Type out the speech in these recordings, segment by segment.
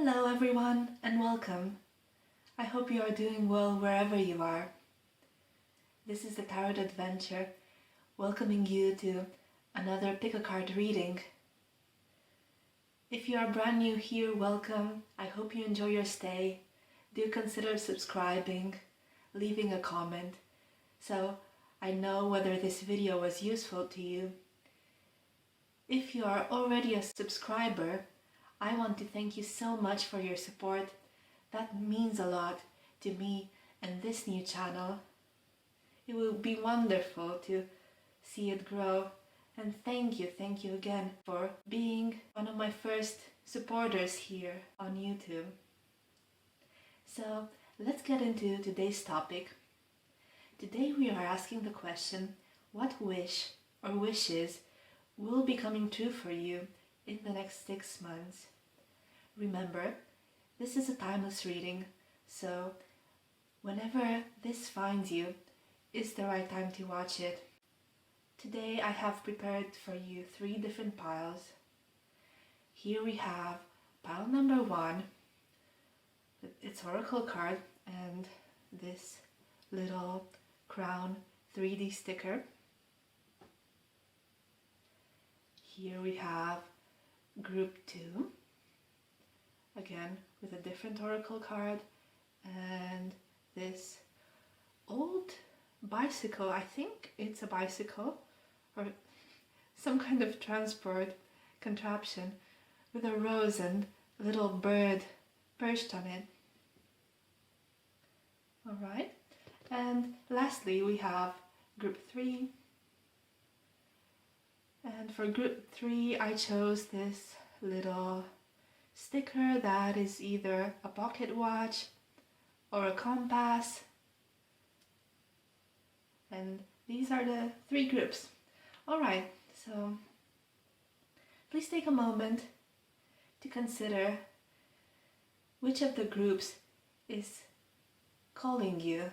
Hello everyone and welcome. I hope you are doing well wherever you are. This is the Tarot Adventure, welcoming you to another pick a card reading. If you are brand new here, welcome. I hope you enjoy your stay. Do consider subscribing, leaving a comment, so I know whether this video was useful to you. If you are already a subscriber, I want to thank you so much for your support. That means a lot to me and this new channel. It will be wonderful to see it grow, and thank you again for being one of my first supporters here on YouTube. So let's get into today's topic. Today we are asking the question, what wish or wishes will be coming true for you in the next 6 months? Remember, this is a timeless reading, so whenever this finds you is the right time to watch it. Today I have prepared for you 3 different piles. Here we have pile number 1, its oracle card and this little crown 3D sticker. Here we have group 2, again with a different oracle card, and this old bicycle, I think it's a bicycle or some kind of transport contraption with a rose and a little bird perched on it. Alright, and lastly we have group 3. And for group 3 I chose this little sticker that is either a pocket watch or a compass. And these are the 3 groups. Alright, so please take a moment to consider which of the groups is calling you,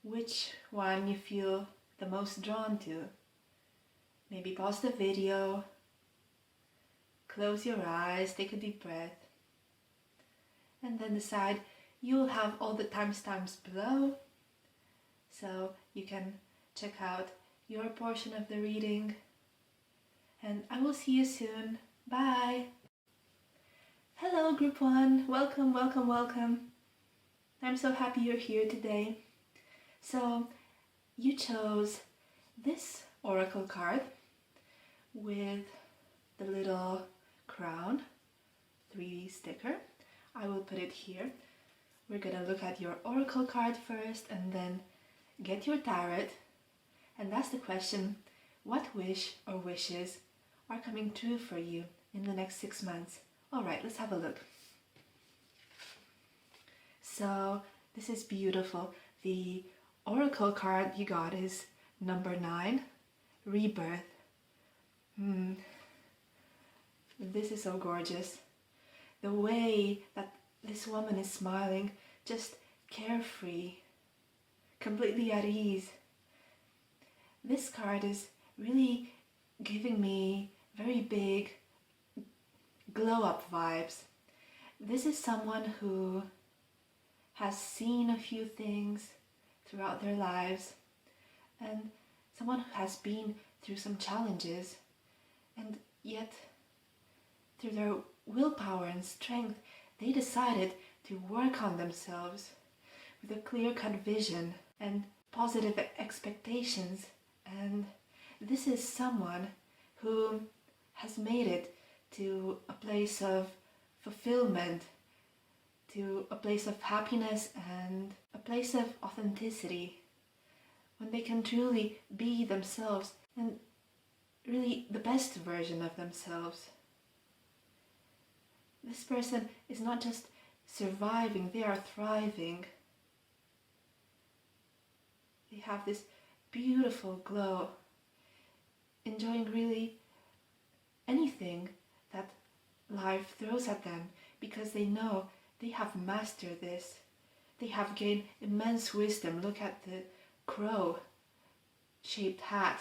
which one you feel the most drawn to. Maybe pause the video, close your eyes, take a deep breath, and then decide. You'll have all the timestamps below, so you can check out your portion of the reading. And I will see you soon. Bye! Hello group 1, welcome, welcome, welcome. I'm so happy you're here today. So you chose this oracle card with the little crown 3D sticker. I will put it here. We're gonna look at your oracle card first and then get your tarot and ask the question, what wish or wishes are coming true for you in the next 6 months? Alright, let's have a look. So this is beautiful. The oracle card you got is number 9, rebirth. This is so gorgeous. The way that this woman is smiling, just carefree, completely at ease. This card is really giving me very big glow up vibes. This is someone who has seen a few things throughout their lives, and someone who has been through some challenges, and yet through their willpower and strength they decided to work on themselves with a clear-cut vision and positive expectations. And this is someone who has made it to a place of fulfillment, to a place of happiness and a place of authenticity, when they can truly be themselves and really the best version of themselves. This person is not just surviving, they are thriving. They have this beautiful glow, enjoying really anything that life throws at them, because they know they have mastered this. They have gained immense wisdom. Look at the crow-shaped hat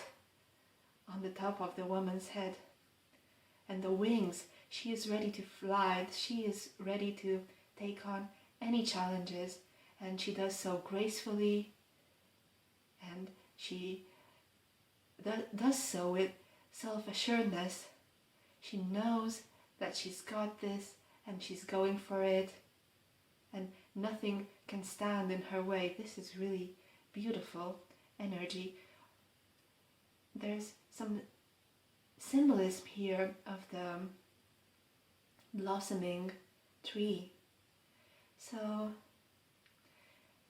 on the top of the woman's head, and the wings. She is ready to fly. She is ready to take on any challenges, and she does so gracefully, and she does so with self-assuredness. She knows that she's got this and she's going for it, and nothing can stand in her way. This is really beautiful energy. There's some symbolism here of the blossoming tree. So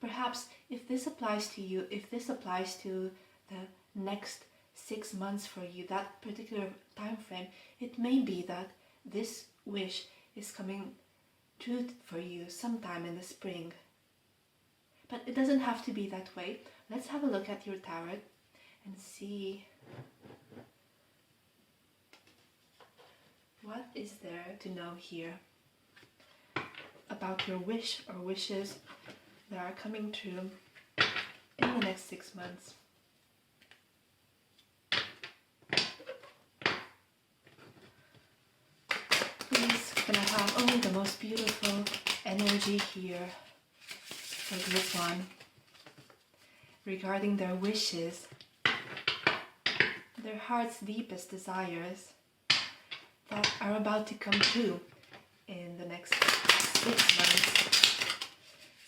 perhaps if this applies to you, if this applies to the next 6 months for you, that particular time frame, it may be that this wish is coming true for you sometime in the spring. But it doesn't have to be that way. Let's have a look at your tarot and see what is there to know here about your wish or wishes that are coming true in the next 6 months. Please, can I have only the most beautiful energy here for group 1 regarding their wishes, their heart's deepest desires that are about to come true in the next 6 months.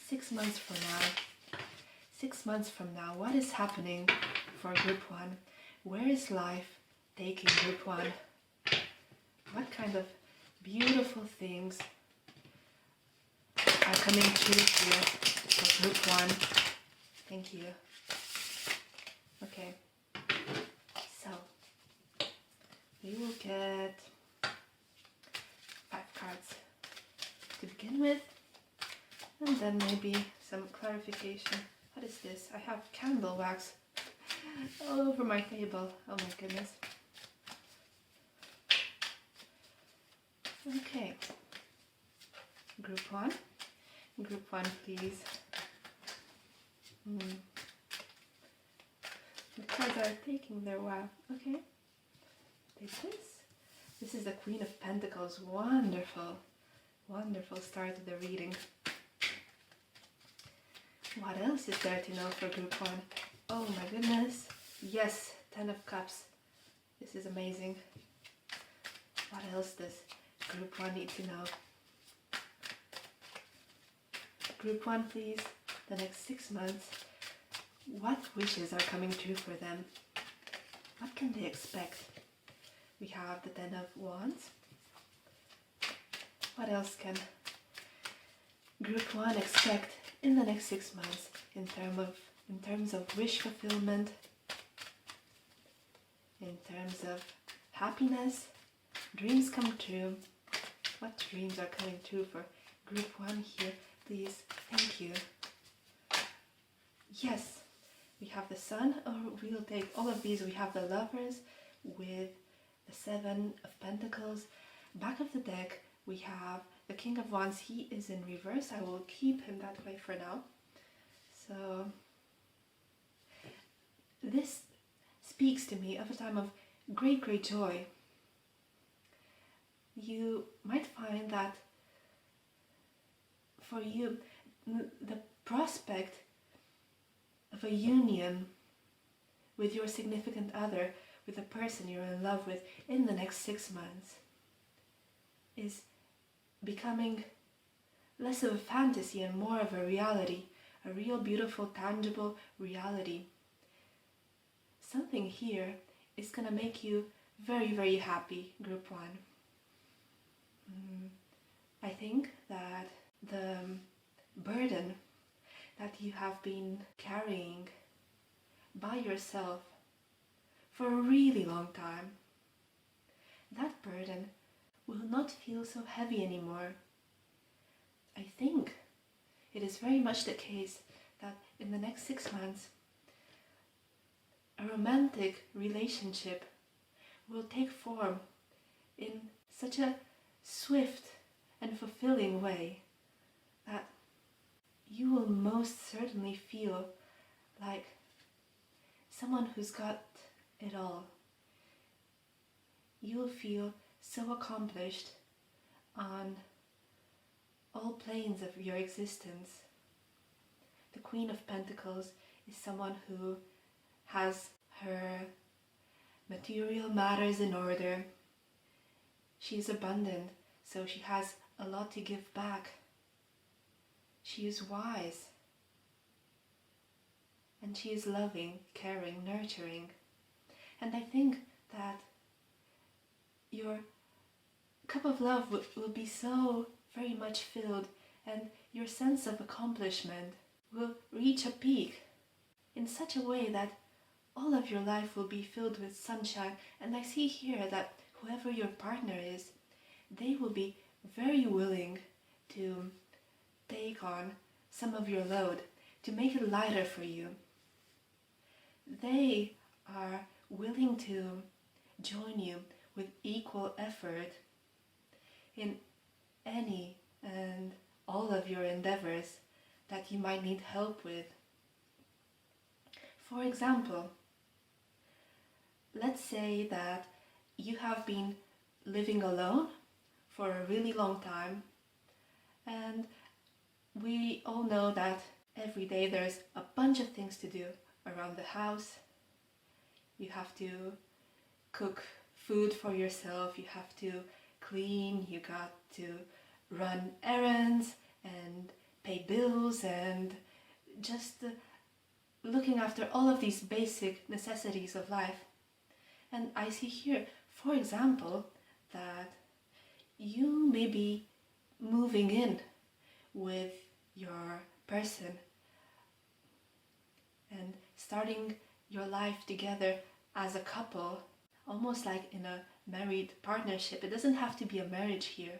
6 months from now. 6 months from now, what is happening for group 1? Where is life taking group 1? What kind of beautiful things are coming true here for group 1? Thank you. Okay, so we will get 5 cards to begin with, and then maybe some clarification. What is this? I have candle wax all over my table. Oh my goodness. Okay. Group 1. Group 1, please. The cards are taking their while. Okay. Take this. This is the Queen of Pentacles. Wonderful. Wonderful start to the reading. What else is there to know for group 1? Oh my goodness. Yes, 10 of Cups. This is amazing. What else does group 1 need to know? Group 1, please. The next 6 months. What wishes are coming true for them? What can they expect? We have the 10 of Wands. What else can group 1 expect in the next 6 months in terms of wish fulfillment, in terms of happiness, dreams come true? What dreams are coming true for group 1 here, please? Thank you. Yes, we have the Sun, or we'll take all of these. We have the Lovers with the 7 of Pentacles. Back of the deck, we have the King of Wands. He is in reverse. I will keep him that way for now. So this speaks to me of a time of great, great joy. You might find that for you, the prospect of a union with your significant other, with the person you're in love with in the next 6 months, is becoming less of a fantasy and more of a reality, a real beautiful, tangible reality. Something here is going to make you very, very happy, group 1. I think that the burden that you have been carrying by yourself for a really long time, that burden will not feel so heavy anymore. I think it is very much the case that in the next 6 months, a romantic relationship will take form in such a swift and fulfilling way that you will most certainly feel like someone who's got it all. You'll feel so accomplished on all planes of your existence. The Queen of Pentacles is someone who has her material matters in order. She is abundant, so she has a lot to give back. She is wise. And she is loving, caring, nurturing. And I think that your cup of love will be so very much filled, and your sense of accomplishment will reach a peak in such a way that all of your life will be filled with sunshine. And I see here that whoever your partner is, they will be very willing to take on some of your load, to make it lighter for you. They are willing to join you with equal effort in any and all of your endeavors that you might need help with. For example, let's say that you have been living alone for a really long time, and we all know that every day there's a bunch of things to do around the house. You have to cook food for yourself, you have to clean, you got to run errands and pay bills and just looking after all of these basic necessities of life. And I see here, for example, that you may be moving in with your person and starting your life together as a couple, almost like in a married partnership. It doesn't have to be a marriage here.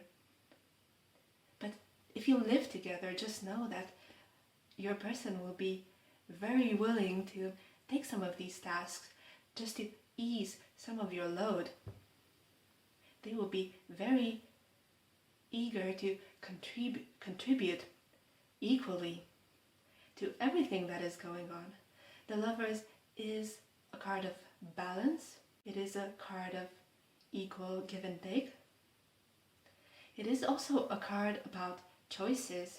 But if you live together, just know that your person will be very willing to take some of these tasks just to ease some of your load. They will be very eager to contribute equally to everything that is going on. The Lovers is a card of balance. It is a card of equal give and take. It is also a card about choices.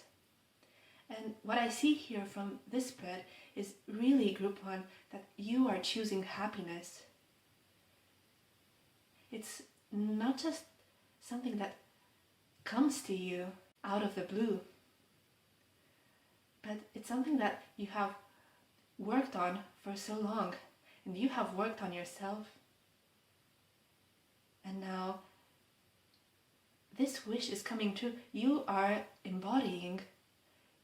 And what I see here from this spread is really, group one, that you are choosing happiness. It's not just something that comes to you out of the blue, but it's something that you have worked on for so long, and you have worked on yourself. And now this wish is coming true. You are embodying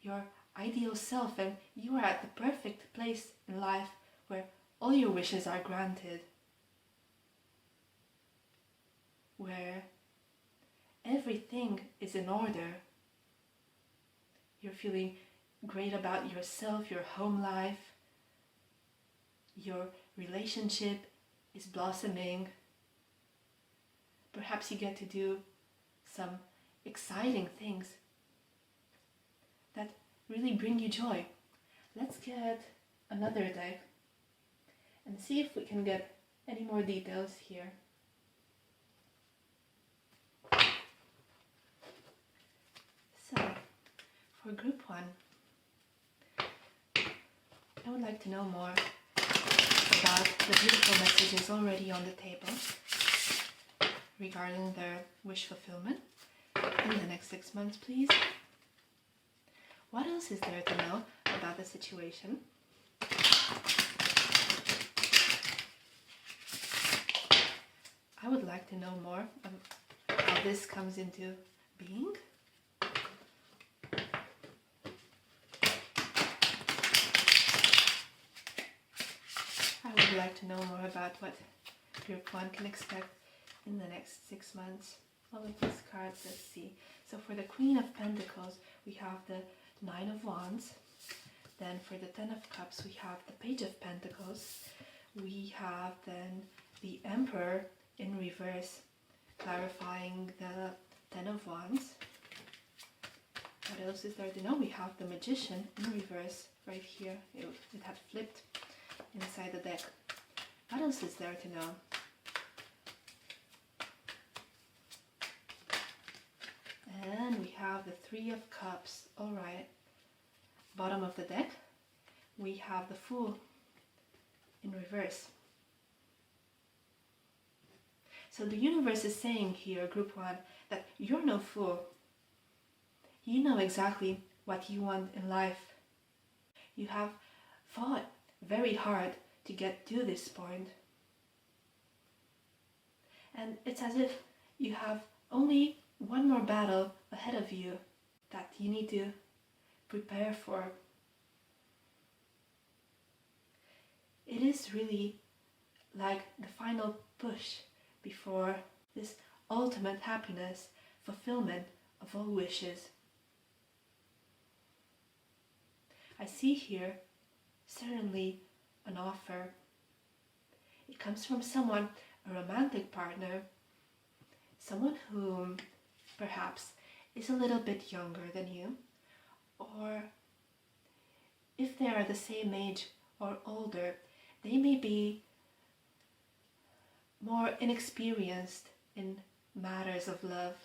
your ideal self, and you are at the perfect place in life where all your wishes are granted, where everything is in order. You're feeling great about yourself, your home life, your relationship is blossoming. Perhaps you get to do some exciting things that really bring you joy. Let's get another deck and see if we can get any more details here. So, for group one, I would like to know more about the beautiful messages already on the table regarding their wish fulfillment in the next 6 months, please. What else is there to know about the situation? I would like to know more of how this comes into being. I would like to know more about what group one can expect in the next 6 months. All of these cards, let's see. So for the Queen of Pentacles, we have the Nine of Wands. Then for the Ten of Cups, we have the Page of Pentacles. We have then the Emperor in reverse, clarifying the Ten of Wands. What else is there to know? We have the Magician in reverse right here. It had flipped inside the deck. What else is there to know? And we have have the Three of Cups. All right. Bottom of the deck, we have the Fool in reverse. So the universe is saying here, group one, that you're no fool. You know exactly what you want in life. You have fought very hard to get to this point. And it's as if you have only one more battle ahead of you that you need to prepare for. It is really like the final push before this ultimate happiness, fulfillment of all wishes. I see here certainly an offer. It comes from someone, a romantic partner, someone who perhaps is a little bit younger than you, or if they are the same age or older, they may be more inexperienced in matters of love.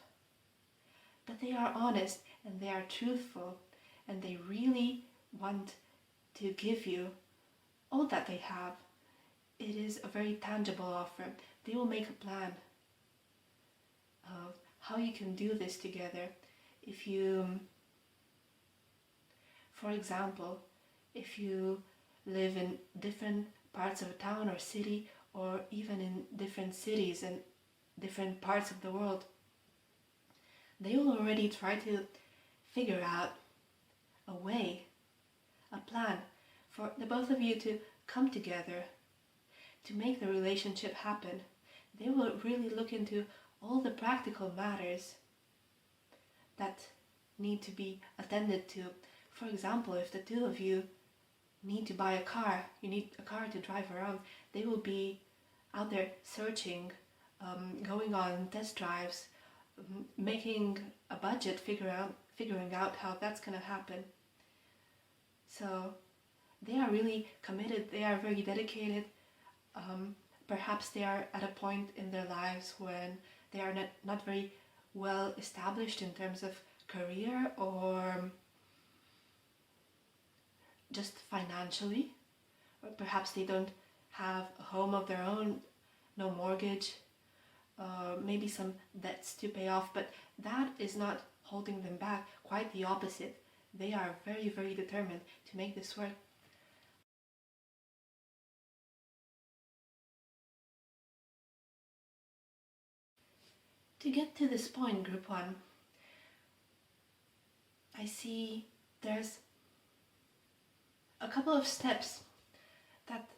But they are honest and they are truthful and they really want to give you all that they have. It is a very tangible offer. They will make a plan of how you can do this together. If you, for example, if you live in different parts of a town or city, or even in different cities and different parts of the world, they will already try to figure out a way, a plan for the both of you to come together, to make the relationship happen. They will really look into all the practical matters that need to be attended to. For example, if the two of you need to buy a car, you need a car to drive around, they will be out there searching, going on test drives, making a budget, figuring out how that's going to happen. So they are really committed, they are very dedicated. Perhaps they are at a point in their lives when they are not very well established in terms of career or just financially, or perhaps they don't have a home of their own, no mortgage, maybe some debts to pay off, but that is not holding them back. Quite the opposite. They are very, very determined to make this work. To get to this point, group one, I see there's a couple of steps that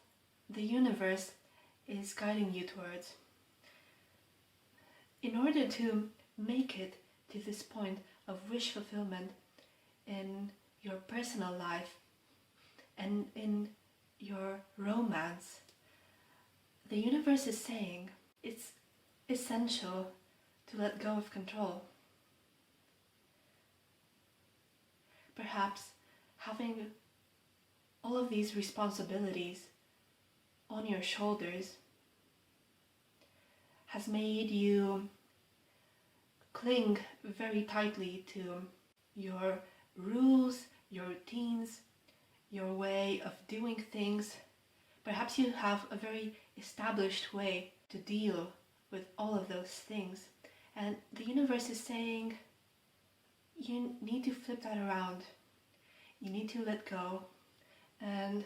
the universe is guiding you towards. In order to make it to this point of wish fulfillment in your personal life and in your romance, the universe is saying it's essential to let go of control. Perhaps having all of these responsibilities on your shoulders has made you cling very tightly to your rules, your routines, your way of doing things. Perhaps you have a very established way to deal with all of those things. And the universe is saying you need to flip that around. You need to let go and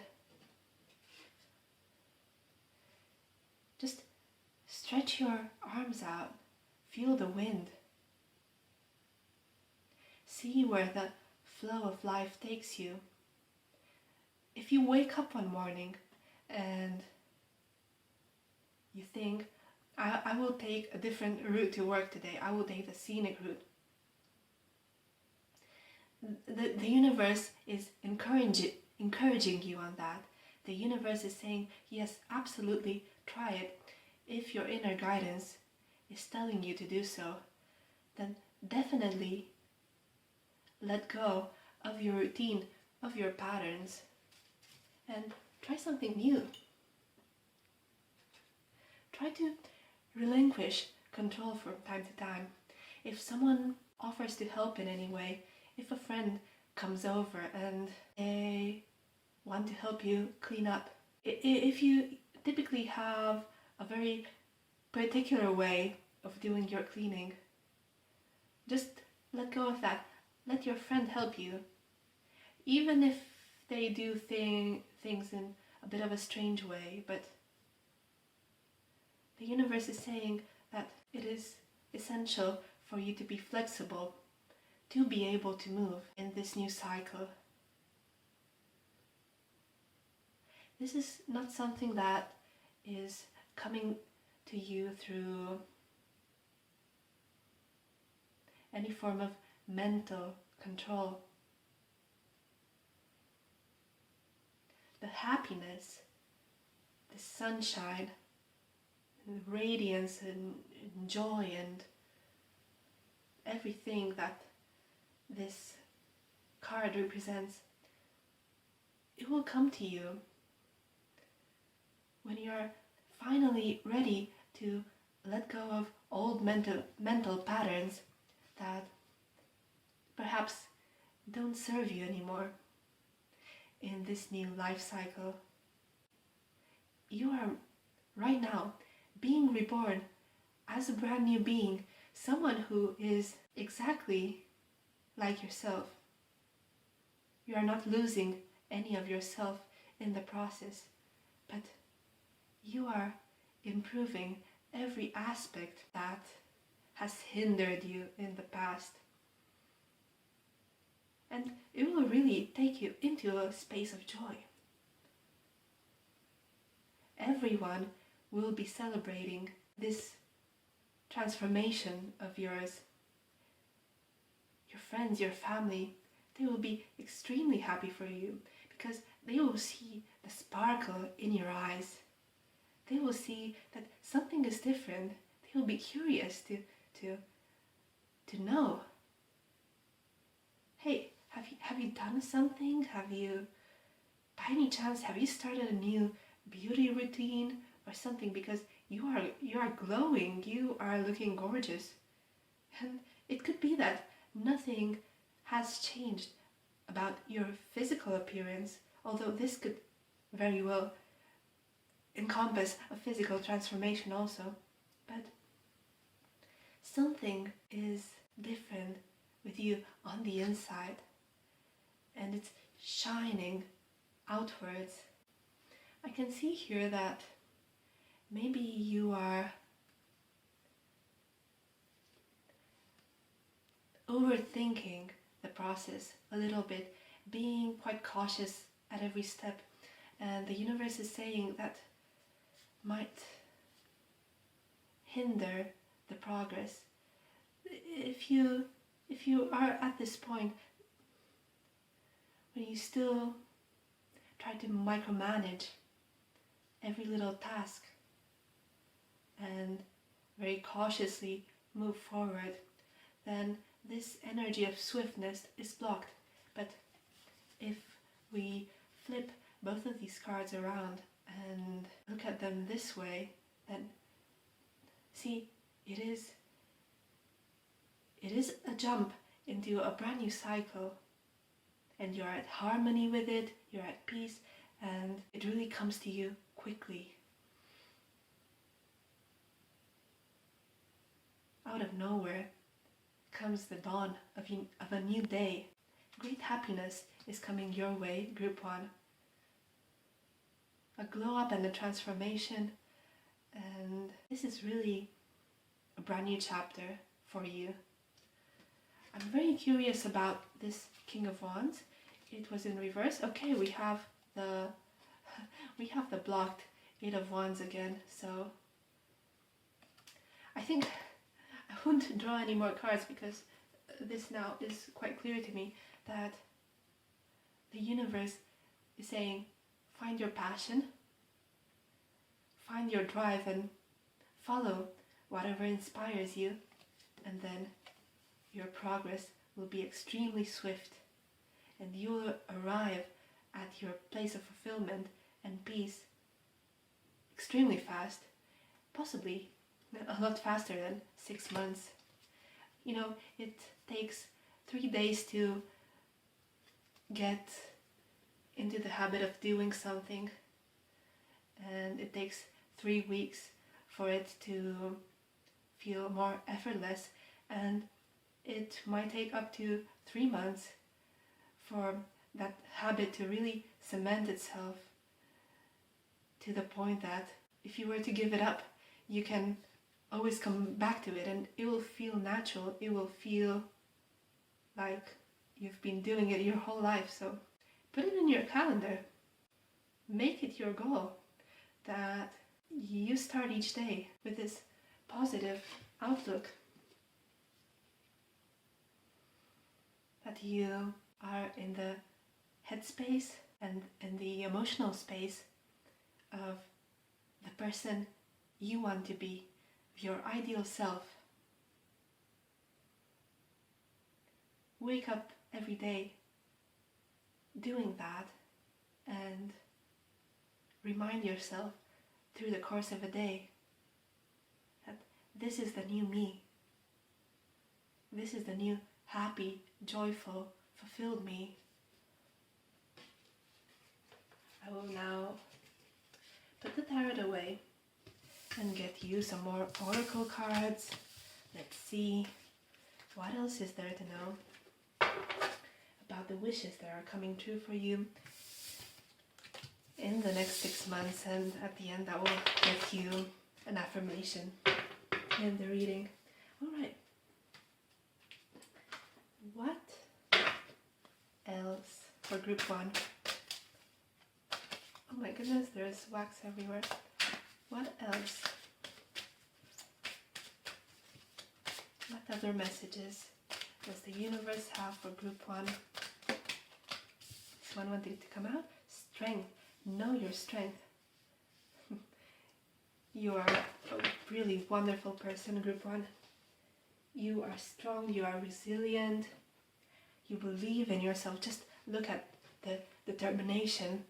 just stretch your arms out. Feel the wind. See where the flow of life takes you. If you wake up one morning and you think, I will take a different route to work today. I will take the scenic route. The universe is encouraging you on that. The universe is saying, yes, absolutely, try it. If your inner guidance is telling you to do so, then definitely let go of your routine, of your patterns, and try something new. Try to relinquish control from time to time. if someone offers to help in any way, if a friend comes over and they want to help you clean up, if you typically have a very particular way of doing your cleaning, just let go of that. Let your friend help you. Even if they do things in a bit of a strange way, but the universe is saying that it is essential for you to be flexible, to be able to move in this new cycle. This is not something that is coming to you through any form of mental control. The happiness, the sunshine, and radiance and joy and everything that this card represents, it will come to you when you're finally ready to let go of old mental patterns that perhaps don't serve you anymore in this new life cycle. You are right now being reborn as a brand new being, someone who is exactly like yourself. You are not losing any of yourself in the process, but you are improving every aspect that has hindered you in the past. And it will really take you into a space of joy. Everyone will be celebrating this transformation of yours. Your friends, your family, they will be extremely happy for you because they will see the sparkle in your eyes. They will see that something is different. They will be curious to know. Hey, have you done something? Have you, by any chance, have you started a new beauty routine or something? Because you are glowing. You are looking gorgeous, and it could be that nothing has changed about your physical appearance. Although this could very well encompass a physical transformation also, but something is different with you on the inside, and it's shining outwards. I can see here that maybe you are overthinking the process a little bit, being quite cautious at every step, and the universe is saying that might hinder the progress. If you are at this point when you still try to micromanage every little task and very cautiously move forward, then this energy of swiftness is blocked. But if we flip both of these cards around and look at them this way, then see, it is a jump into a brand new cycle, and you're at harmony with it, you're at peace, and it really comes to you quickly. Out of nowhere comes the dawn of a new day. Great happiness is coming your way, Group 1. A glow up and a transformation, and this is really a brand new chapter for you. I'm very curious about this King of Wands. It was in reverse. Okay, we have the blocked 8 of Wands again, so I think I won't draw any more cards because this now is quite clear to me that the universe is saying, find your passion, find your drive, and follow whatever inspires you, and then your progress will be extremely swift, and you will arrive at your place of fulfillment and peace extremely fast, possibly a lot faster than 6 months. It takes 3 days to get into the habit of doing something, and it takes 3 weeks for it to feel more effortless, and it might take up to 3 months for that habit to really cement itself to the point that if you were to give it up, you can always come back to it and it will feel natural. It will feel like you've been doing it your whole life. So put it in your calendar. Make it your goal that you start each day with this positive outlook, that you are in the headspace and in the emotional space of the person you want to be, your ideal self. Wake up every day doing that and remind yourself through the course of a day that this is the new me. This is the new happy, joyful, fulfilled me. I will now put the tarot away and get you some more oracle cards. Let's see, what else is there to know about the wishes that are coming true for you in the next 6 months, and at the end I will get you an affirmation in the reading. Alright, what else for group 1? Oh my goodness, there's wax everywhere. What else? What other messages does the universe have for group 1? Is one wanting to come out? Strength. Know your strength. You are a really wonderful person, group 1. You are strong, you are resilient, you believe in yourself. Just look at the determination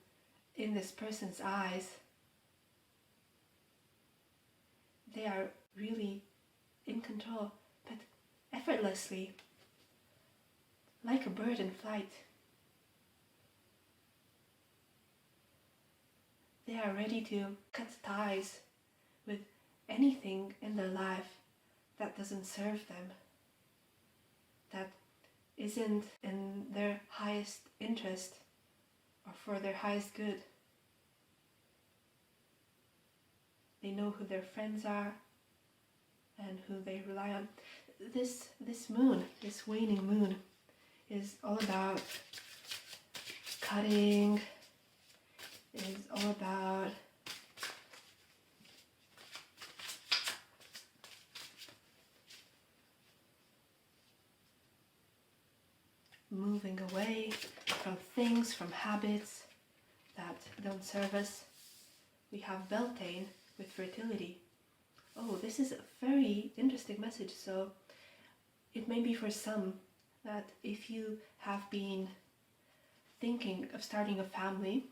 in this person's eyes. They are really in control, but effortlessly, like a bird in flight. They are ready to cut ties with anything in their life that doesn't serve them, that isn't in their highest interest or for their highest good. They know who their friends are and who they rely on. This moon, this waning moon, is all about cutting, is all about moving away from things, from habits that don't serve us. We have Beltane with fertility. Oh, this is a very interesting message. So it may be for some that if you have been thinking of starting a family,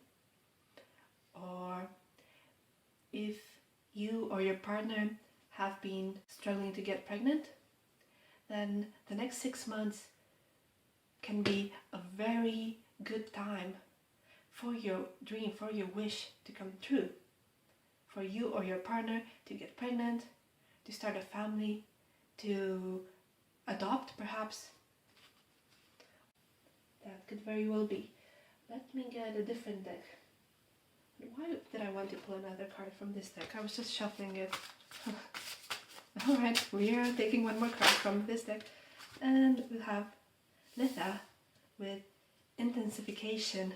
or if you or your partner have been struggling to get pregnant, then the next 6 months can be a very good time for your dream, for your wish to come true. For you or your partner to get pregnant, to start a family, to adopt perhaps. That could very well be. Let me get a different deck. Why did I want to pull another card from this deck? I was just shuffling it. Alright, we are taking one more card from this deck. And we'll have Litha with intensification.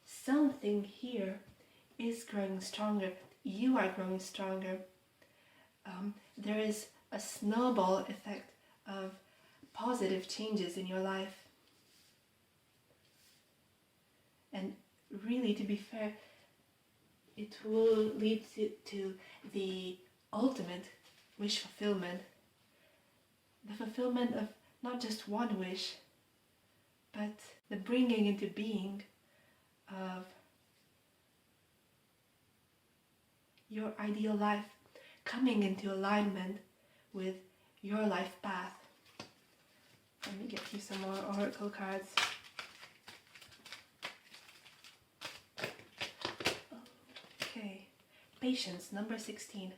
Something here is growing stronger. You are growing stronger. There is a snowball effect of positive changes in your life. And really, to be fair, it will lead to the ultimate wish fulfillment. The fulfillment of not just one wish, but the bringing into being of your ideal life, coming into alignment with your life path. Let me get you some more oracle cards. Okay, patience, number 16.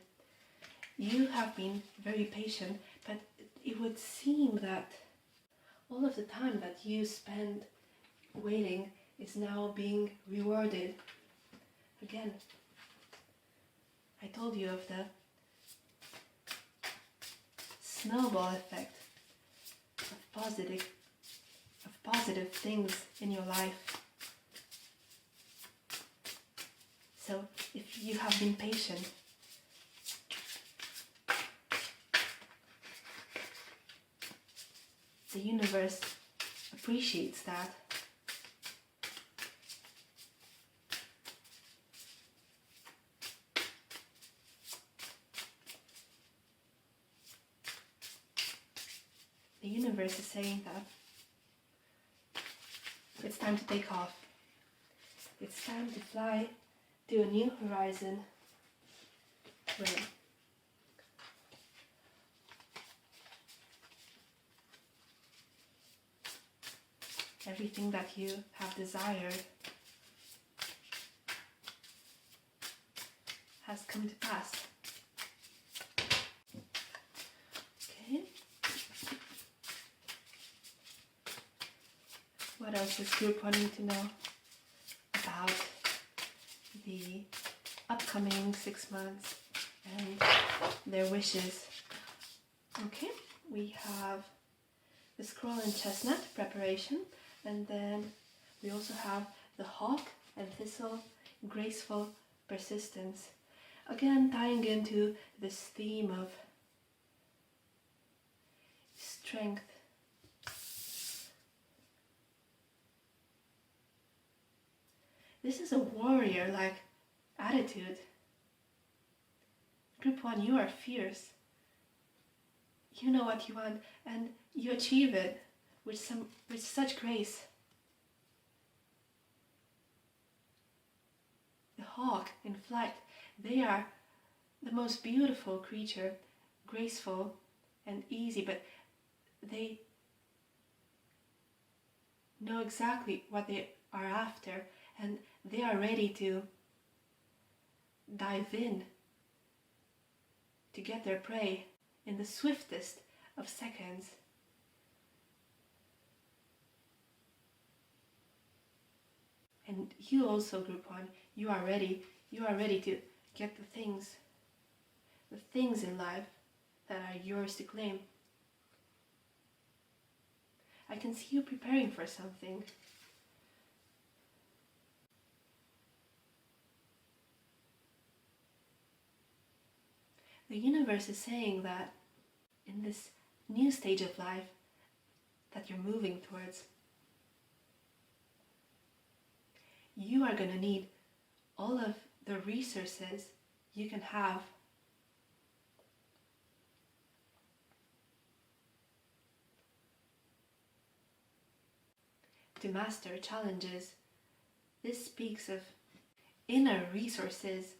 You have been very patient, but it would seem that all of the time that you spend waiting is now being rewarded. Again, I told you of the snowball effect of positive things in your life. So if you have been patient, the universe appreciates that. The universe is saying that it's time to take off. It's time to fly to a new horizon where everything that you have desired has come to pass. Okay. What else does group wanting to know about the upcoming 6 months and their wishes? Okay, we have the scroll and chestnut preparation, and then we also have the hawk and thistle, graceful persistence. Again, tying into this theme of strength. This is a warrior-like attitude. Group 1, you are fierce. You know what you want and you achieve it with such grace. The hawk in flight, they are the most beautiful creature, graceful and easy, but they know exactly what they are after, and they are ready to dive in to get their prey in the swiftest of seconds. And you also, group 1, you are ready to get the things in life that are yours to claim. I can see you preparing for something. The universe is saying that in this new stage of life that you're moving towards, you are going to need all of the resources you can have to master challenges. This speaks of inner resources,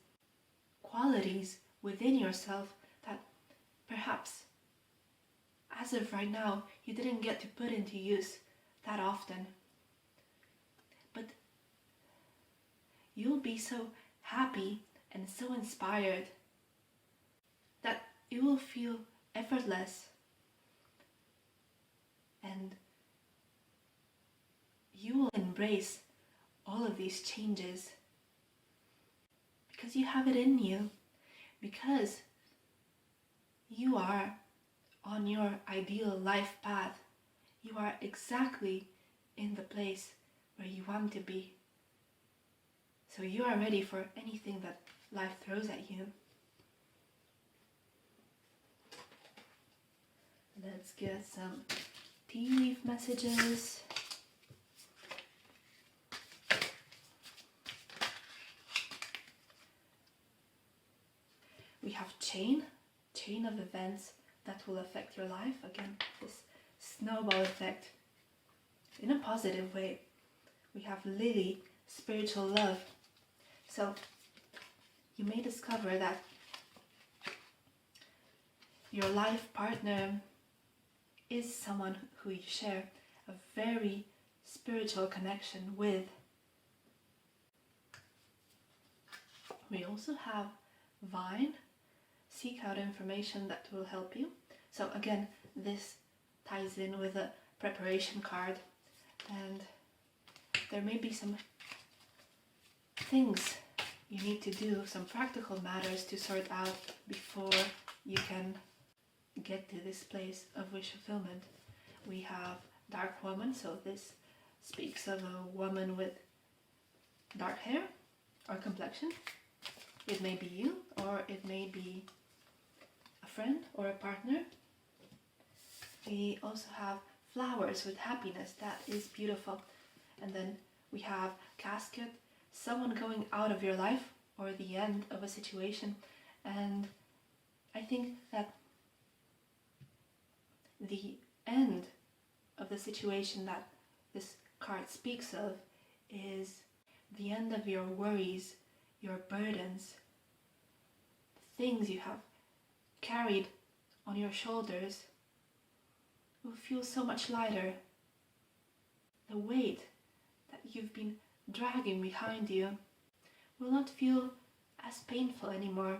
qualities within yourself that perhaps as of right now you didn't get to put into use that often. But you'll be so happy and so inspired that it will feel effortless, and you will embrace all of these changes because you have it in you, because you are on your ideal life path. You are exactly in the place where you want to be. So you are ready for anything that life throws at you. Let's get some tea leaf messages. We have chain of events that will affect your life. Again, this snowball effect in a positive way. We have lily, spiritual love. So you may discover that your life partner is someone who you share a very spiritual connection with. We also have Vine. Seek out information that will help you. So again, this ties in with a preparation card, and there may be some things you need to do, some practical matters to sort out before you can get to this place of wish fulfillment. We have Dark Woman, so this speaks of a woman with dark hair or complexion. It may be you, or it may be a friend or a partner. We also have Flowers with Happiness. That is beautiful. And then we have Casket, someone going out of your life or the end of a situation. And I think that the end of the situation that this card speaks of is the end of your worries, your burdens, the things you have carried on your shoulders will feel so much lighter. The weight that you've been dragging behind you will not feel as painful anymore,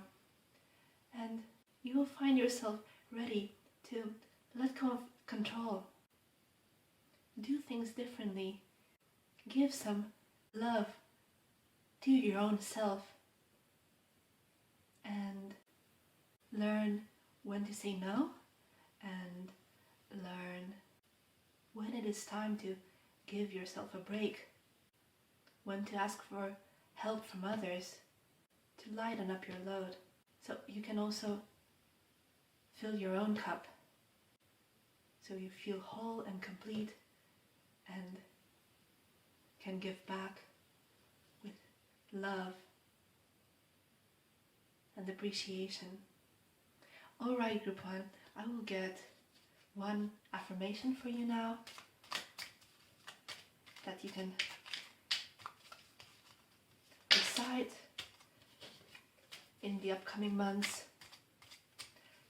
and you will find yourself ready to let go of control, do things differently, give some love to your own self, and learn when to say no, and learn when it is time to give yourself a break, when to ask for help from others to lighten up your load. So you can also fill your own cup so you feel whole and complete and can give back with love and appreciation. Alright, group 1, I will get one affirmation for you now that you can recite in the upcoming months,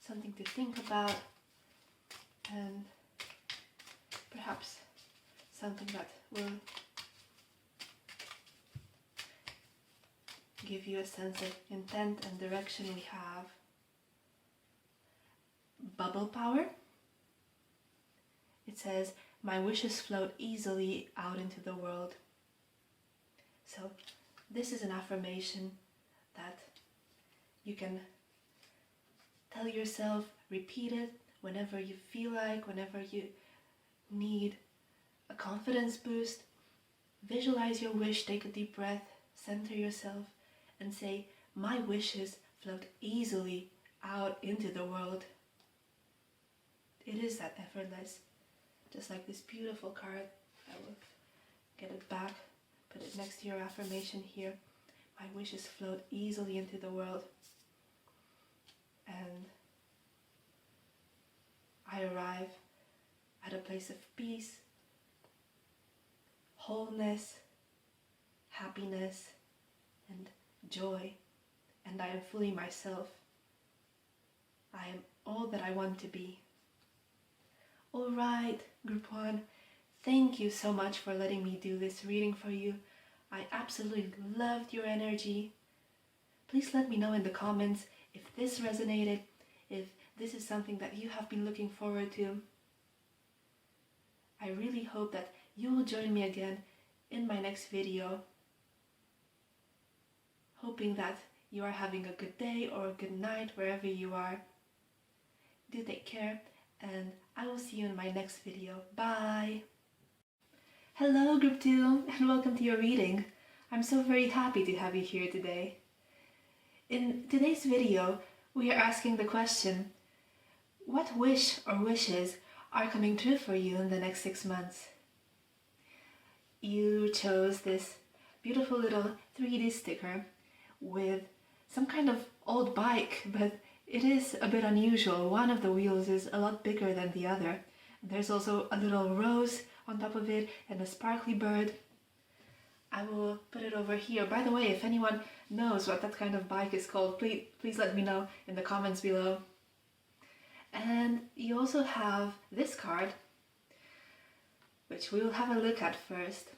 something to think about, and perhaps something that will give you a sense of intent and direction. We have Bubble Power. It says, my wishes float easily out into the world. So this is an affirmation that you can tell yourself, repeat it whenever you feel like, whenever you need a confidence boost. Visualize your wish, take a deep breath, center yourself, and say, my wishes float easily out into the world. It is that effortless. Just like this beautiful card. I will get it back, put it next to your affirmation here. My wishes float easily into the world, and I arrive at a place of peace, wholeness, happiness, and joy, and I am fully myself. I am all that I want to be. Alright, group 1, thank you so much for letting me do this reading for you. I absolutely loved your energy. Please let me know in the comments if this resonated, if this is something that you have been looking forward to. I really hope that you will join me again in my next video. Hoping that you are having a good day or a good night wherever you are. Do take care, and I will see you in my next video. Bye! Hello group 2, and welcome to your reading. I'm so very happy to have you here today. In today's video, we are asking the question, what wish or wishes are coming true for you in the next 6 months? You chose this beautiful little 3D sticker with some kind of old bike, but it is a bit unusual. One of the wheels is a lot bigger than the other. There's also a little rose on top of it and a sparkly bird. I will put it over here. By the way, if anyone knows what that kind of bike is called, please let me know in the comments below. And you also have this card, which we will have a look at first.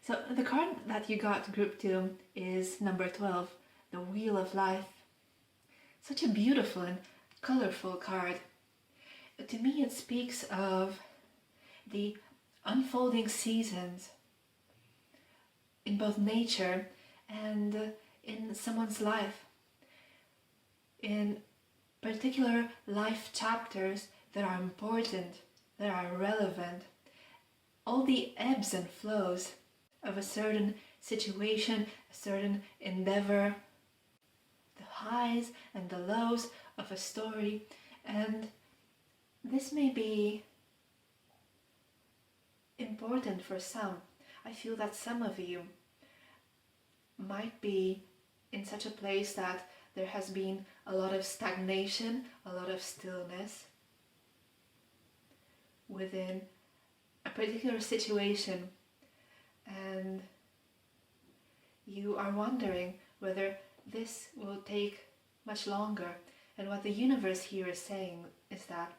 So the card that you got grouped to is number 12, the Wheel of Life. Such a beautiful and colorful card. To me, it speaks of the unfolding seasons in both nature and in someone's life, in particular life chapters that are important, that are relevant, all the ebbs and flows of a certain situation, a certain endeavor, the highs and the lows of a story. And this may be important for some. I feel that some of you might be in such a place that there has been a lot of stagnation, a lot of stillness within a particular situation, and you are wondering whether this will take much longer. And what the universe here is saying is that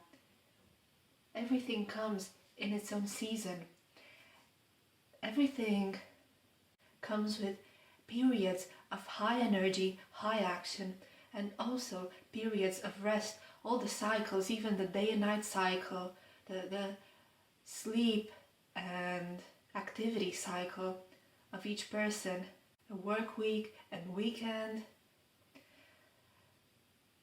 everything comes in its own season. Everything comes with periods of high energy, high action, and also periods of rest. All the cycles, even the day and night cycle, the sleep and activity cycle of each person, a work week and weekend.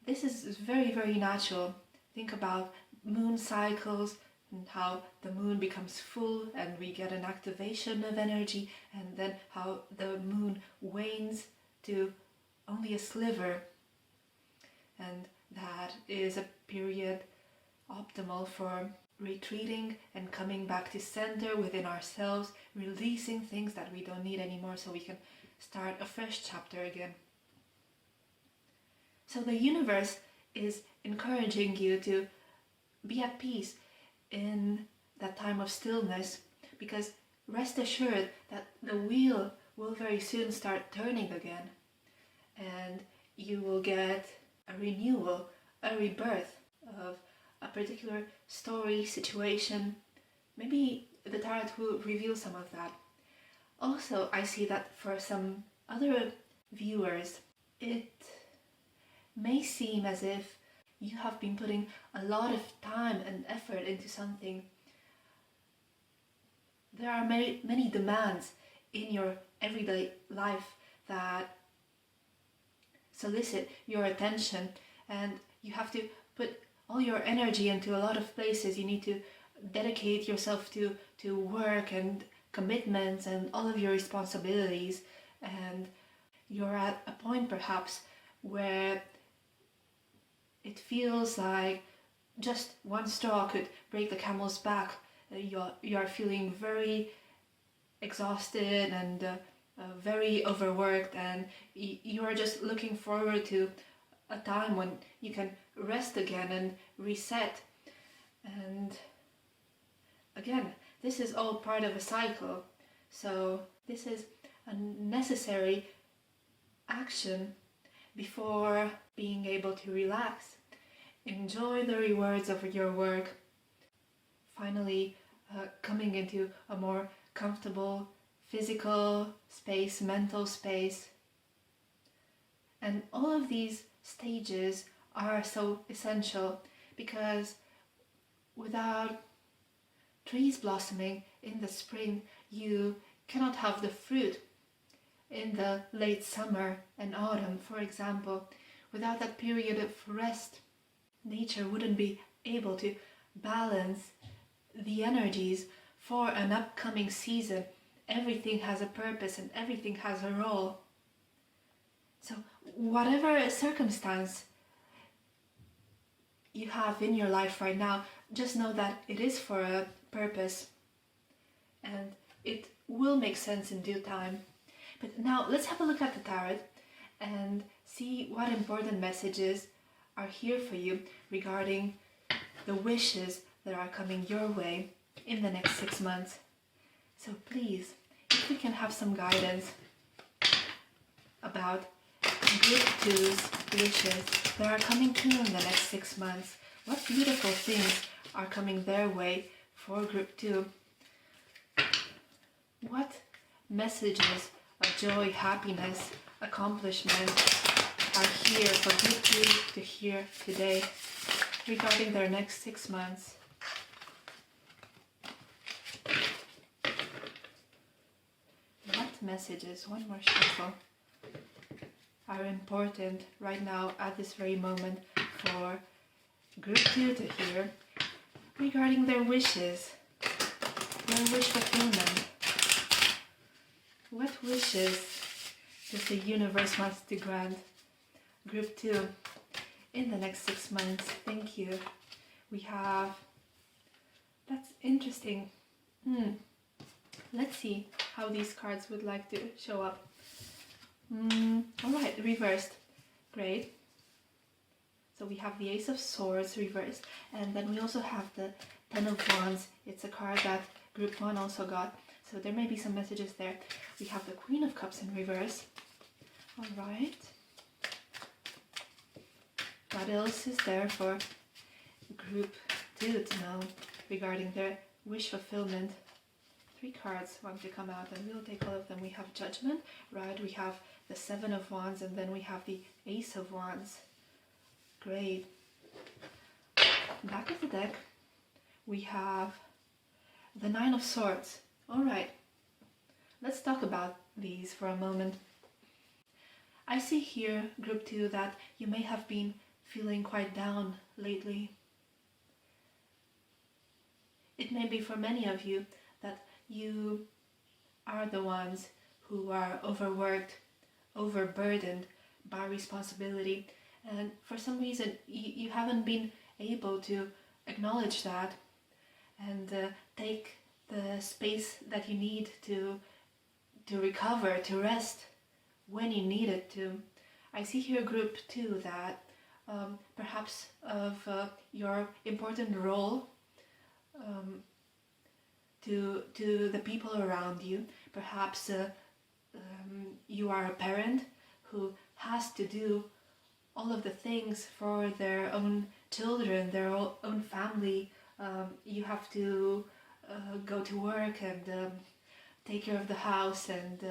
This is very, very natural. Think about moon cycles and how the moon becomes full and we get an activation of energy, and then how the moon wanes to only a sliver. And that is a period optimal for retreating and coming back to center within ourselves, releasing things that we don't need anymore so we can start a fresh chapter again. So the universe is encouraging you to be at peace in that time of stillness, because rest assured that the wheel will very soon start turning again, and you will get a renewal, a rebirth of a particular story, situation. Maybe the tarot will reveal some of that. Also, I see that for some other viewers, it may seem as if you have been putting a lot of time and effort into something. There are many demands in your everyday life that solicit your attention, and you have to put all your energy into a lot of places. You need to dedicate yourself to work and commitments and all of your responsibilities, and you're at a point perhaps where it feels like just one straw could break the camel's back. You are feeling very exhausted and very overworked, and you are just looking forward to a time when you can rest again and reset. And again, this is all part of a cycle. So this is a necessary action before being able to relax, enjoy the rewards of your work, finally coming into a more comfortable physical space, mental space. And all of these stages are so essential, because without trees blossoming in the spring, you cannot have the fruit in the late summer and autumn, for example. Without that period of rest, nature wouldn't be able to balance the energies for an upcoming season. Everything has a purpose and everything has a role. So whatever circumstance you have in your life right now, just know that it is for a purpose, and it will make sense in due time. But now let's have a look at the tarot and see what important messages are here for you regarding the wishes that are coming your way in the next 6 months. So please, if we can have some guidance about group 2's wishes that are coming to in the next 6 months. What beautiful things are coming their way for group 2? What messages of joy, happiness, accomplishment are here for group 2 to hear today regarding their next 6 months? What messages, one more shuffle, are important right now at this very moment for group 2 to hear regarding their wishes, their wish fulfillment? What wishes does the universe want to grant group 2 in the next 6 months? Thank you. We have, that's interesting. Let's see how these cards would like to show up. Alright, reversed. Great. So we have the Ace of Swords reversed, and then we also have the Ten of Wands. It's a card that group 1 also got, so there may be some messages there. We have the Queen of Cups in reverse. Alright. What else is there for group 2 to know regarding their wish fulfillment? 3 cards want to come out, and we'll take all of them. We have Judgment, right? We have the Seven of Wands, and then we have the Ace of Wands. Great. Back of the deck, we have the Nine of Swords. Alright, let's talk about these for a moment. I see here, group 2, that you may have been feeling quite down lately. It may be for many of you that you are the ones who are overworked, overburdened by responsibility, and for some reason you haven't been able to acknowledge that and take the space that you need to recover, to rest when you need it to. I see here group 2 that perhaps of your important role to the people around you. Perhaps you are a parent who has to do all of the things for their own children, their own family. You have to go to work and take care of the house and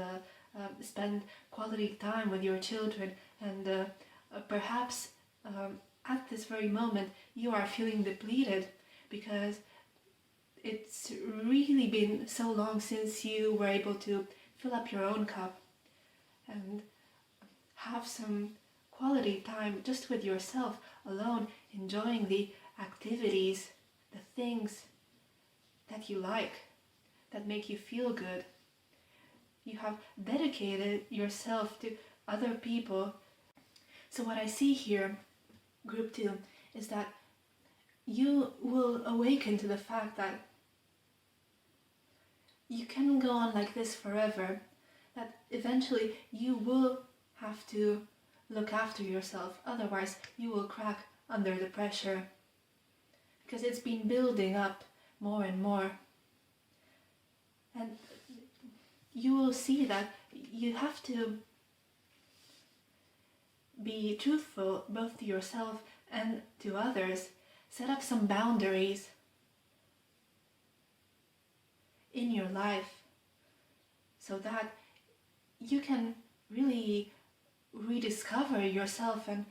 spend quality time with your children, and perhaps at this very moment you are feeling depleted because it's really been so long since you were able to fill up your own cup and have some quality time just with yourself, alone, enjoying the activities, the things that you like, that make you feel good. You have dedicated yourself to other people. So what I see here, group 2, is that you will awaken to the fact that you can go on like this forever, that eventually you will have to look after yourself, otherwise you will crack under the pressure, because it's been building up more and more. And you will see that you have to be truthful both to yourself and to others. Set up some boundaries in your life so that you can really rediscover yourself and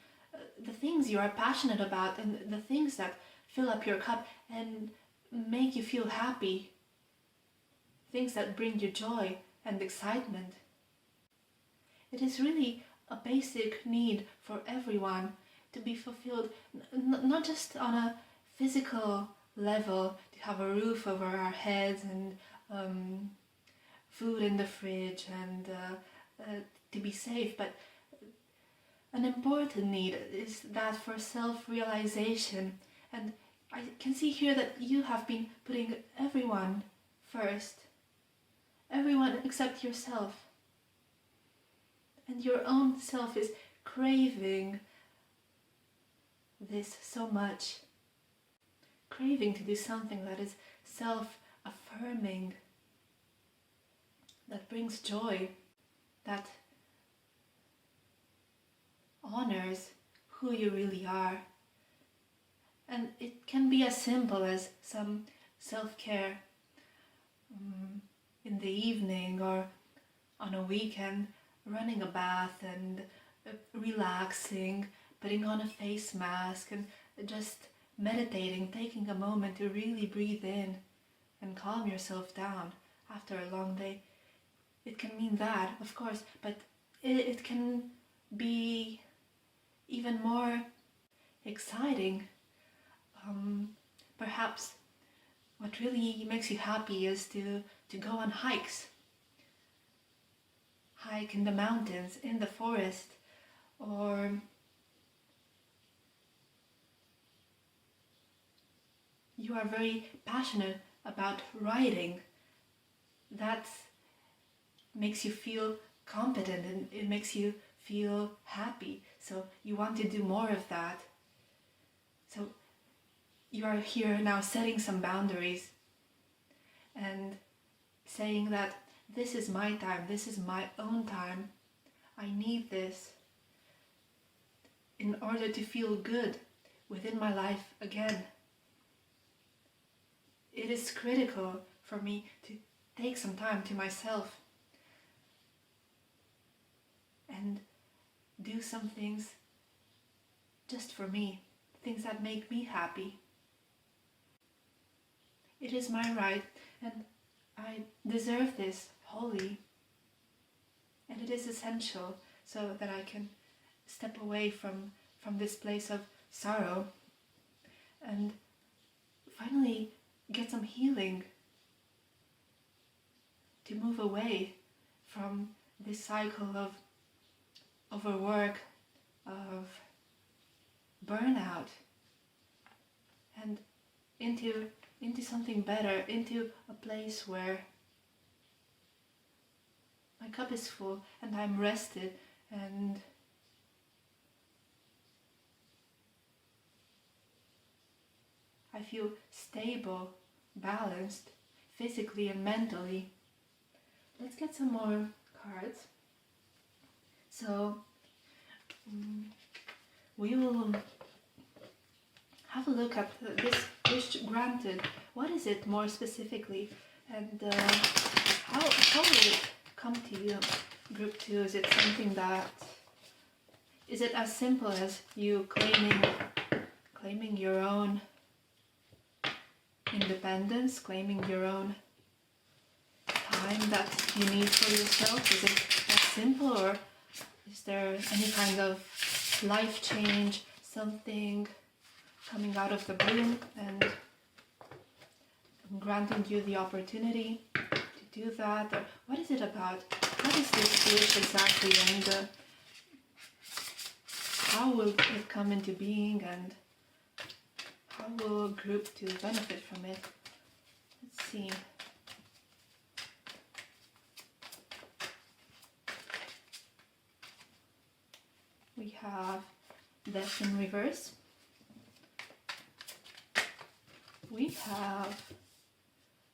the things you are passionate about and the things that fill up your cup and make you feel happy, things that bring you joy and excitement. It is really a basic need for everyone to be fulfilled, not just on a physical level, to have a roof over our heads and food in the fridge and to be safe, but an important need is that for self-realization. And I can see here that you have been putting everyone first, everyone except yourself. And your own self is craving this so much, craving to do something that is self-affirming, that brings joy, that honors who you really are. And it can be as simple as some self-care in the evening or on a weekend, running a bath and relaxing, putting on a face mask and just meditating, taking a moment to really breathe in and calm yourself down after a long day. It can mean that, of course, but it can be even more exciting. Perhaps what really makes you happy is to go on hikes. Hike in the mountains, in the forest, or you are very passionate about writing. That makes you feel competent and it makes you feel happy. So you want to do more of that. So you are here now setting some boundaries and saying that this is my time, this is my own time. I need this in order to feel good within my life again. It is critical for me to take some time to myself and do some things just for me, things that make me happy. It is my right and I deserve this wholly, and it is essential so that I can step away from this place of sorrow and finally get some healing, to move away from this cycle of overwork, of burnout, and into something better, into a place where my cup is full and I'm rested and I feel stable, balanced, physically and mentally. Let's get some more cards. So we will have a look at this wish granted. What is it more specifically, and how will it come to you? Group 2, is it something that, is it as simple as you claiming your own independence, claiming your own time that you need for yourself? Is it as simple, or is there any kind of life change, something coming out of the blue and granting you the opportunity to do that? Or what is it about? What is this wish exactly, and how will it come into being, and how will group 2 benefit from it? Let's see. We have Death in reverse. We have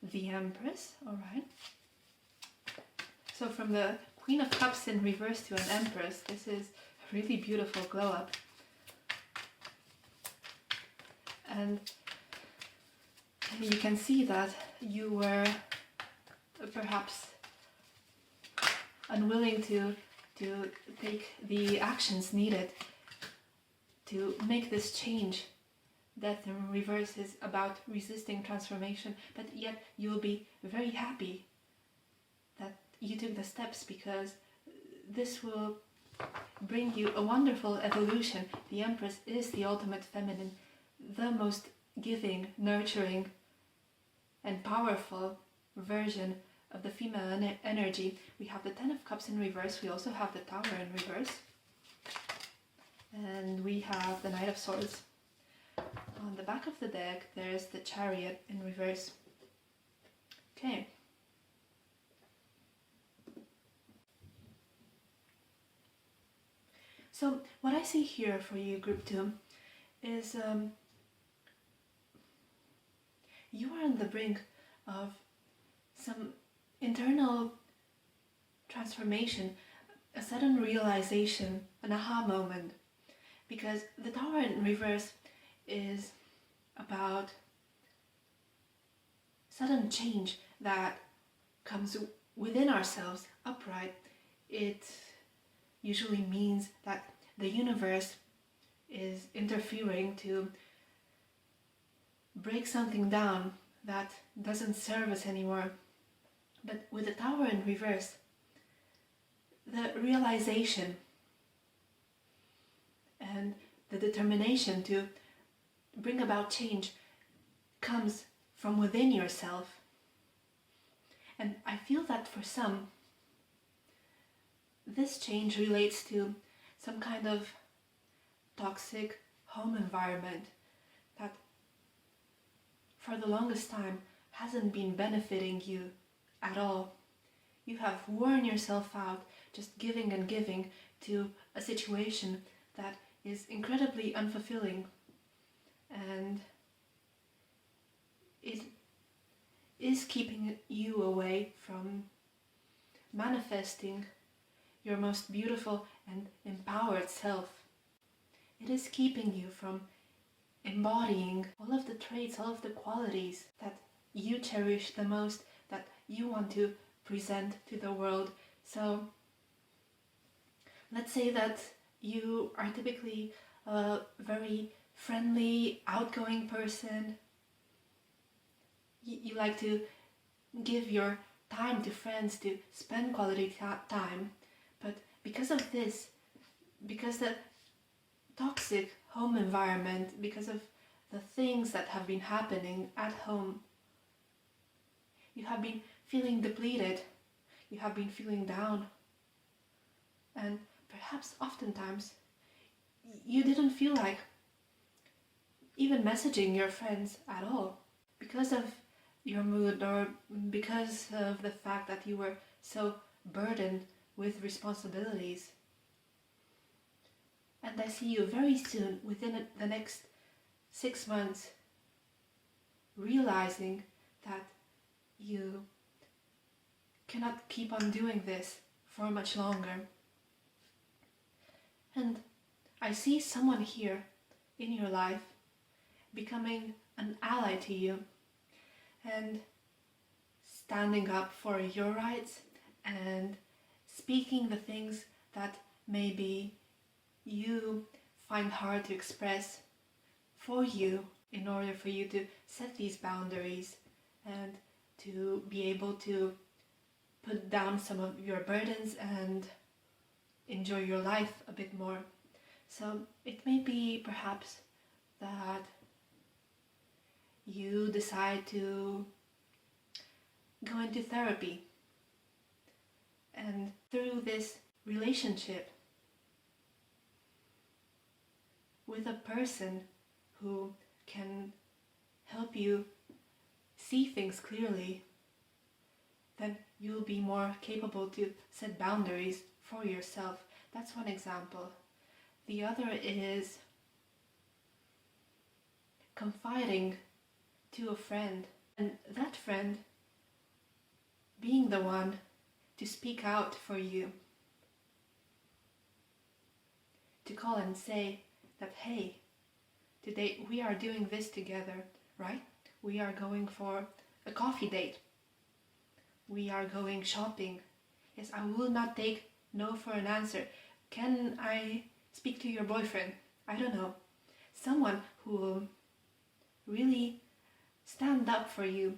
the Empress, alright. So from the Queen of Cups in reverse to an Empress, this is a really beautiful glow up. And you can see that you were perhaps unwilling to take the actions needed to make this change. Death in reverse is about resisting transformation, but yet you'll be very happy that you took the steps, because this will bring you a wonderful evolution. The Empress is the ultimate feminine, the most giving, nurturing, and powerful version of the female energy. We have the Ten of Cups in reverse, we also have the Tower in reverse, and we have the Knight of Swords. On the back of the deck there's the Chariot in reverse. Okay. So what I see here for you, group 2, is you are on the brink of some internal transformation, a sudden realization, an aha moment. because the Tower in reverse is about sudden change that comes within ourselves upright. It usually means that the universe is interfering to break something down that doesn't serve us anymore. But with the Tower in reverse, the realization and the determination to bring about change comes from within yourself. And I feel that for some, this change relates to some kind of toxic home environment that for the longest time hasn't been benefiting you at all. You have worn yourself out just giving and giving to a situation that is incredibly unfulfilling, and it is keeping you away from manifesting your most beautiful and empowered self. It is keeping you from embodying all of the traits, all of the qualities that you cherish the most, that you want to present to the world. So let's say that you are typically a very friendly, outgoing person. You like to give your time to friends, to spend quality time. But because of this, because the toxic home environment, because of the things that have been happening at home, you have been feeling depleted, you have been feeling down, and perhaps oftentimes you didn't feel like even messaging your friends at all because of your mood, or because of the fact that you were so burdened with responsibilities. And I see you very soon, within the next 6 months, realizing that you cannot keep on doing this for much longer. And I see someone here in your life becoming an ally to you and standing up for your rights and speaking the things that maybe you find hard to express for you, in order for you to set these boundaries and to be able to put down some of your burdens and enjoy your life a bit more. So it may be perhaps that you decide to go into therapy, and through this relationship with a person who can help you see things clearly, then you'll be more capable to set boundaries for yourself. That's one example. The other is confiding to a friend, and that friend being the one to speak out for you, to call and say that, hey, today we are doing this together, right? We are going for a coffee date. We are going shopping. Yes, I will not take no for an answer. Can I speak to your boyfriend? I don't know. Someone who will really stand up for you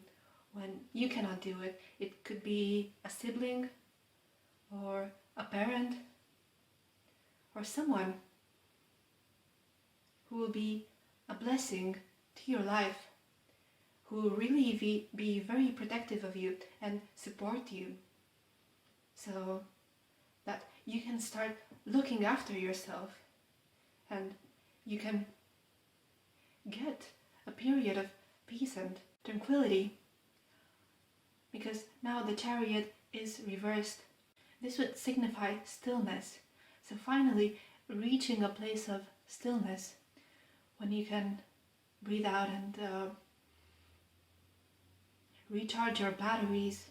when you cannot do it. It could be a sibling or a parent or someone who will be a blessing to your life, who will really be very protective of you and support you, so that you can start looking after yourself and you can get a period of peace and tranquility, because now the Chariot is reversed. This would signify stillness. So finally reaching a place of stillness when you can breathe out and recharge your batteries,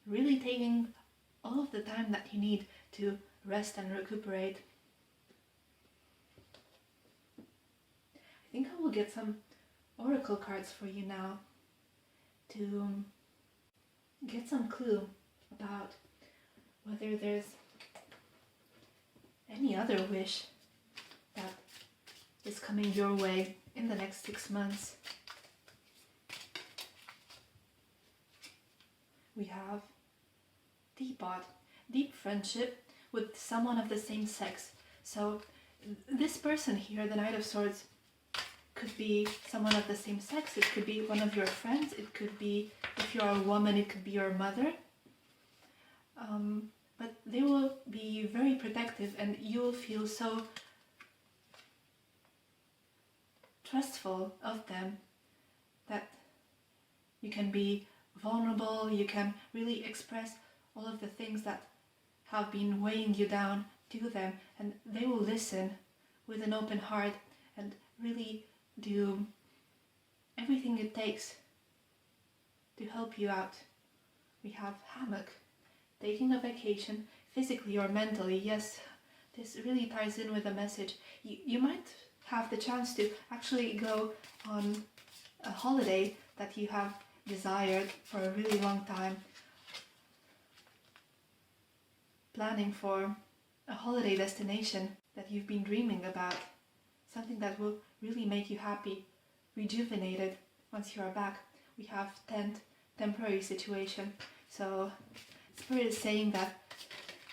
really taking all of the time that you need to rest and recuperate. I think I will get some oracle cards for you now to get some clue about whether there's any other wish that is coming your way in the next 6 months. We have deep friendship with someone of the same sex. So this person here, the Knight of Swords, could be someone of the same sex. It could be one of your friends. It could be, if you're a woman, it could be your mother. But they will be very protective, and you will feel so trustful of them that you can be vulnerable, you can really express all of the things that have been weighing you down to them, and they will listen with an open heart and really do everything it takes to help you out. We have hammock, taking a vacation, physically or mentally. Yes, this really ties in with the message. You might have the chance to actually go on a holiday that you have desired for a really long time. Planning for a holiday destination that you've been dreaming about. Something that will really make you happy, rejuvenated once you are back. We have tent, temporary situation. So Spirit is saying that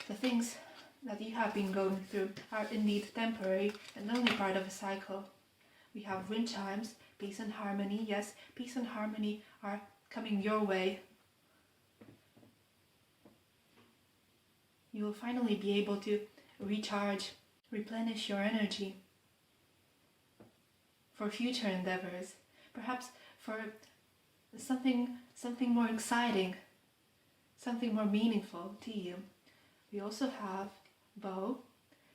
the things that you have been going through are indeed temporary and only part of a cycle. We have wind chimes, peace and harmony. Yes, peace and harmony are coming your way. You will finally be able to recharge, replenish your energy for future endeavors, perhaps for something more exciting, something more meaningful to you. We also have Bow.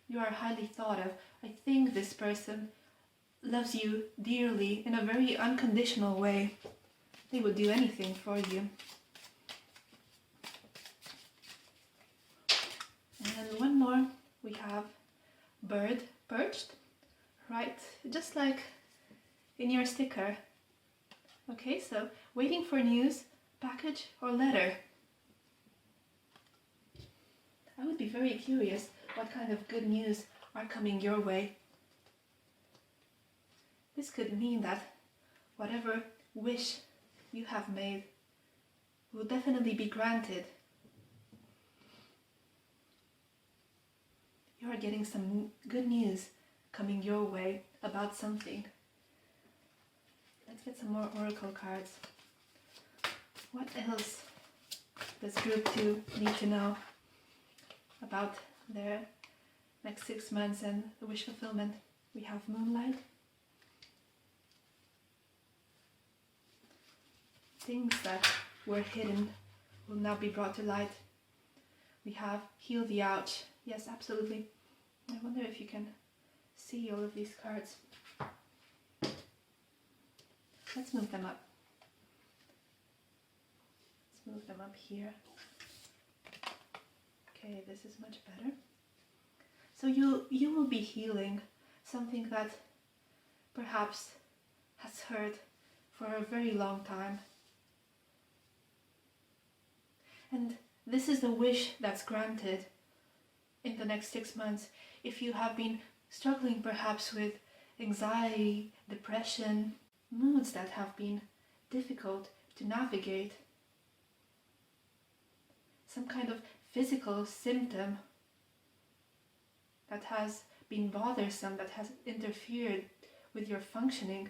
You are highly thought of. I think this person loves you dearly in a very unconditional way. They would do anything for you. And one more, we have bird perched, right, just like in your sticker. Okay, so waiting for news, package or letter. I would be very curious what kind of good news are coming your way. This could mean that whatever wish you have made will definitely be granted. You are getting some good news coming your way about something. Let's get some more oracle cards. What else does group 2 need to know about their next 6 months and the wish fulfillment? We have moonlight. Things that were hidden will now be brought to light. We have heal the ouch. Yes, absolutely. I wonder if you can see all of these cards. Let's move them up. Let's move them up here. Okay, this is much better. So you will be healing something that perhaps has hurt for a very long time. And this is the wish that's granted in the next 6 months. If you have been struggling perhaps with anxiety, depression, moods that have been difficult to navigate, some kind of physical symptom that has been bothersome, that has interfered with your functioning,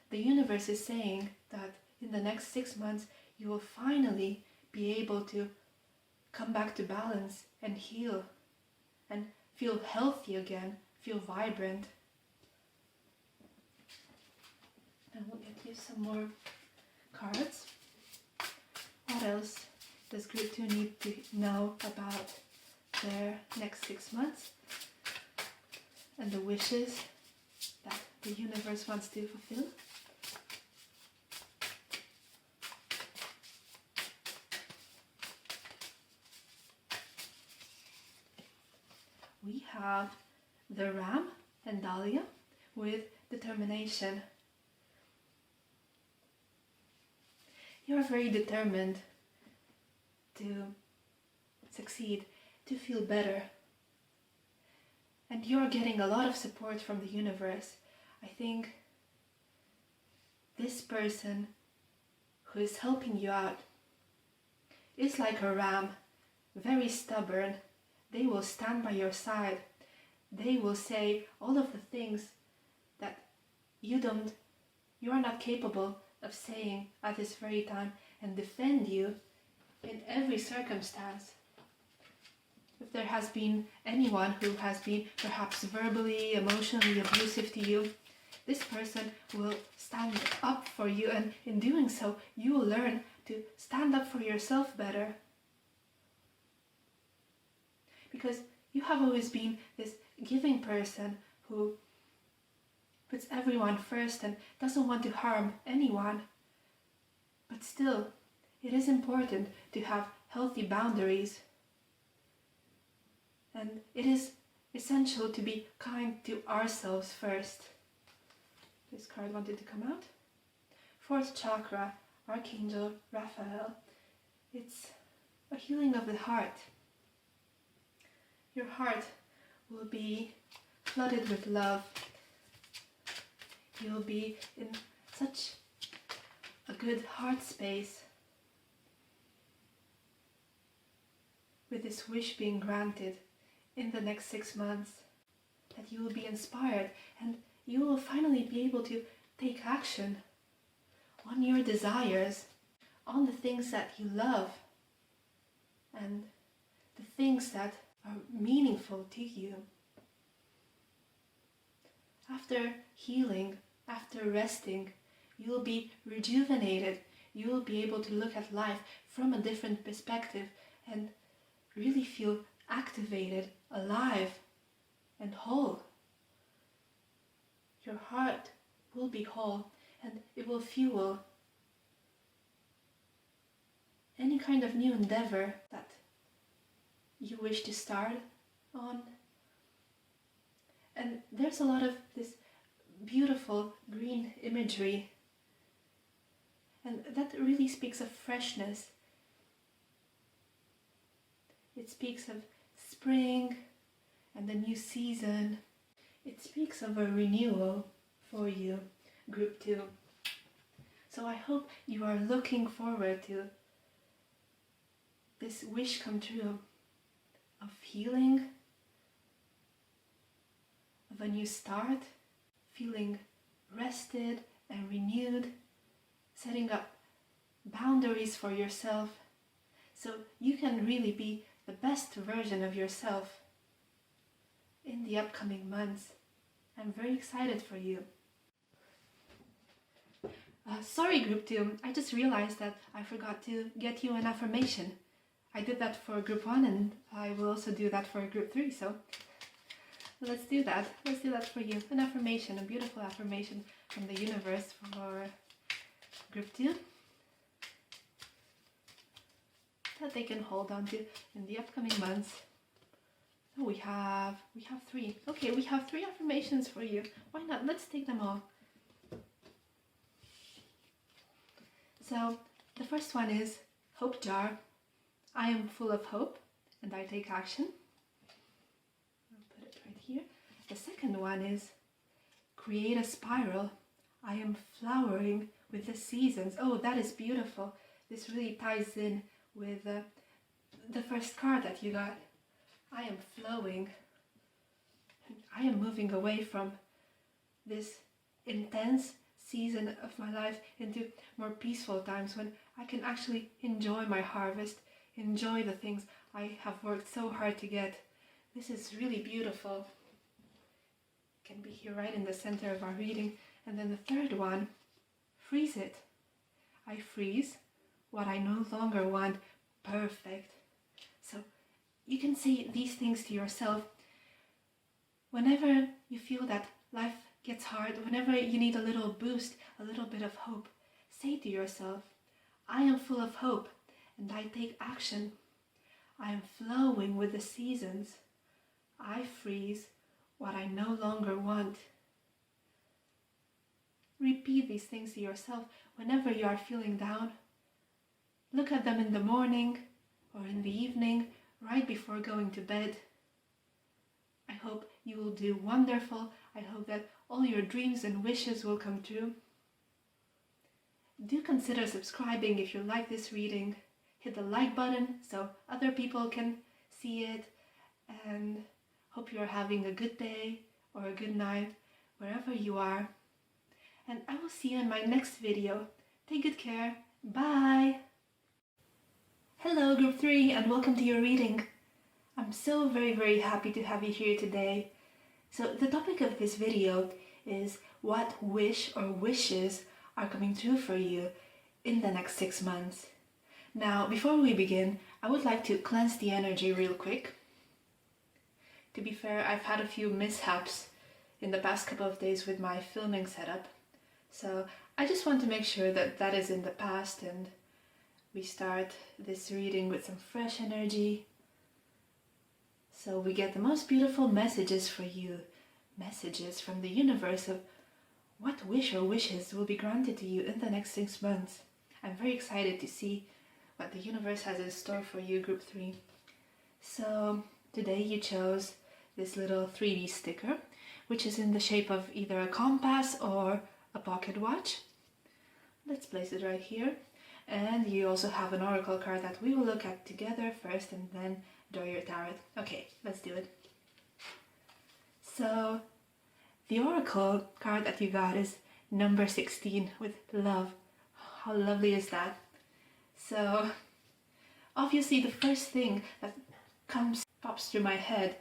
the universe is saying that in the next 6 months you will finally be able to come back to balance and heal and feel healthy again, feel vibrant. And we'll get you some more cards. What else does group 2 need to know about their next 6 months and the wishes that the universe wants to fulfill? We have the Ram and Dahlia with determination. You're very determined to succeed, to feel better. And you're getting a lot of support from the universe. I think this person who is helping you out is like a ram, very stubborn. They will stand by your side. They will say all of the things that you are not capable of saying at this very time, and defend you in every circumstance. If there has been anyone who has been perhaps verbally, emotionally abusive to you, this person will stand up for you, and in doing so, you will learn to stand up for yourself better. Because you have always been this giving person who puts everyone first and doesn't want to harm anyone. But still, it is important to have healthy boundaries. And it is essential to be kind to ourselves first. This card wanted to come out. Fourth chakra, Archangel Raphael. It's a healing of the heart. Your heart will be flooded with love. You'll be in such a good heart space with this wish being granted in the next 6 months, that you will be inspired and you will finally be able to take action on your desires, on the things that you love and the things that are meaningful to you. After healing, after resting, you will be rejuvenated. You will be able to look at life from a different perspective and really feel activated, alive, and whole. Your heart will be whole, and it will fuel any kind of new endeavor that you wish to start on. And there's a lot of this beautiful green imagery, and that really speaks of freshness. It speaks of spring and a new season. It speaks of a renewal for you, Group 2. So I hope you are looking forward to this wish come true of healing, of a new start, feeling rested and renewed, setting up boundaries for yourself so you can really be the best version of yourself in the upcoming months. I'm very excited for you. Sorry, Group 2, I just realized that I forgot to get you an affirmation. I did that for Group 1 and I will also do that for Group 3, so let's do that. Let's do that for you. An affirmation, a beautiful affirmation from the universe for Group 2 that they can hold on to in the upcoming months. So we have 3. Okay, we have 3 affirmations for you. Why not? Let's take them all. So the first one is Hope Jar. I am full of hope and I take action. I'll put it right here. The second one is Create a Spiral. I am flowering with the seasons. Oh, that is beautiful. This really ties in with the first card that you got. I am flowing. I am moving away from this intense season of my life into more peaceful times when I can actually enjoy my harvest, enjoy the things I have worked so hard to get. This is really beautiful. It can be here right in the center of our reading. And then the third one, Freeze it. I freeze what I no longer want. Perfect. So you can say these things to yourself whenever you feel that life gets hard, whenever you need a little boost, a little bit of hope. Say to yourself, I am full of hope and I take action. I am flowing with the seasons. I freeze what I no longer want. repeat these things to yourself whenever you are feeling down. Look at them in the morning or in the evening, right before going to bed. I hope you will do wonderful. I hope that all your dreams and wishes will come true. Do consider subscribing if you like this reading. Hit the like button so other people can see it, and hope you're having a good day or a good night wherever you are. And I will see you in my next video. Take good care. Bye! Hello Group 3 and welcome to your reading. I'm so very happy to have you here today. So the topic of this video is what wish or wishes are coming true for you in the next 6 months. Now, before we begin, I would like to cleanse the energy real quick. To be fair, I've had a few mishaps in the past couple of days with my filming setup. So I just want to make sure that that is in the past and we start this reading with some fresh energy. So we get the most beautiful messages for you. Messages from the universe of what wish or wishes will be granted to you in the next 6 months. I'm very excited to see what the universe has in store for you, Group 3. So today you chose this little 3D sticker, which is in the shape of either a compass or a pocket watch. Let's place it right here. And you also have an oracle card that we will look at together first and then draw your tarot. Okay, let's do it. So the oracle card that you got is number 16 with love. How lovely is that? So obviously the first thing that pops through my head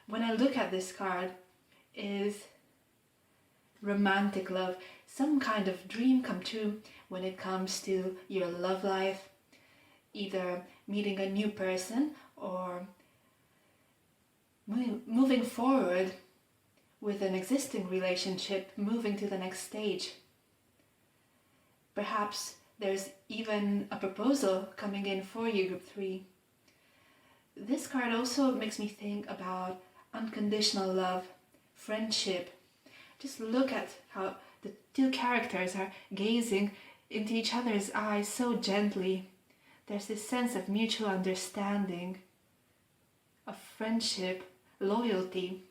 when I look at this card is romantic love, some kind of dream come true when it comes to your love life, either meeting a new person or moving forward with an existing relationship, moving to the next stage. Perhaps there's even a proposal coming in for you, Group 3. This card also makes me think about unconditional love, friendship. Just look at how the two characters are gazing into each other's eyes so gently. There's this sense of mutual understanding, of friendship, loyalty.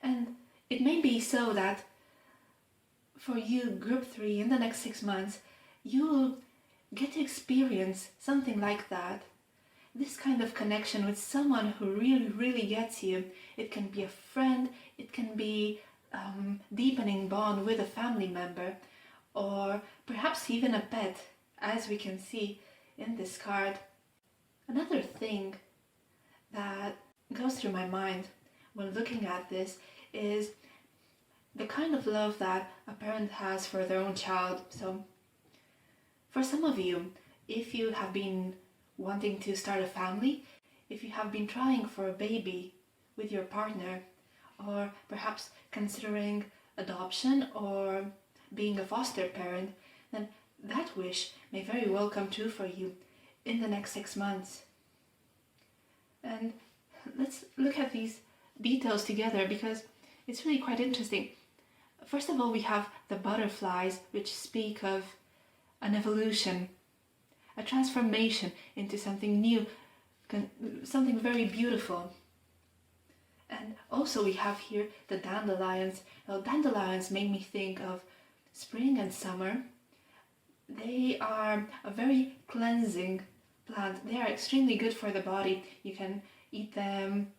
And it may be so that for you, Group 3, in the next 6 months, you'll get to experience something like that. This kind of connection with someone who really gets you. It can be a friend, it can be deepening bond with a family member, or perhaps even a pet, as we can see in this card. Another thing that goes through my mind when looking at this is the kind of love that a parent has for their own child. So for some of you, if you have been wanting to start a family, if you have been trying for a baby with your partner, or perhaps considering adoption or being a foster parent, then that wish may very well come true for you in the next 6 months. And let's look at these details together because it's really quite interesting. First of all, we have the butterflies, which speak of an evolution, a transformation into something new, something very beautiful. And also we have here the dandelions. Now, dandelions make me think of spring and summer. They are a very cleansing plant. They are extremely good for the body. You can eat them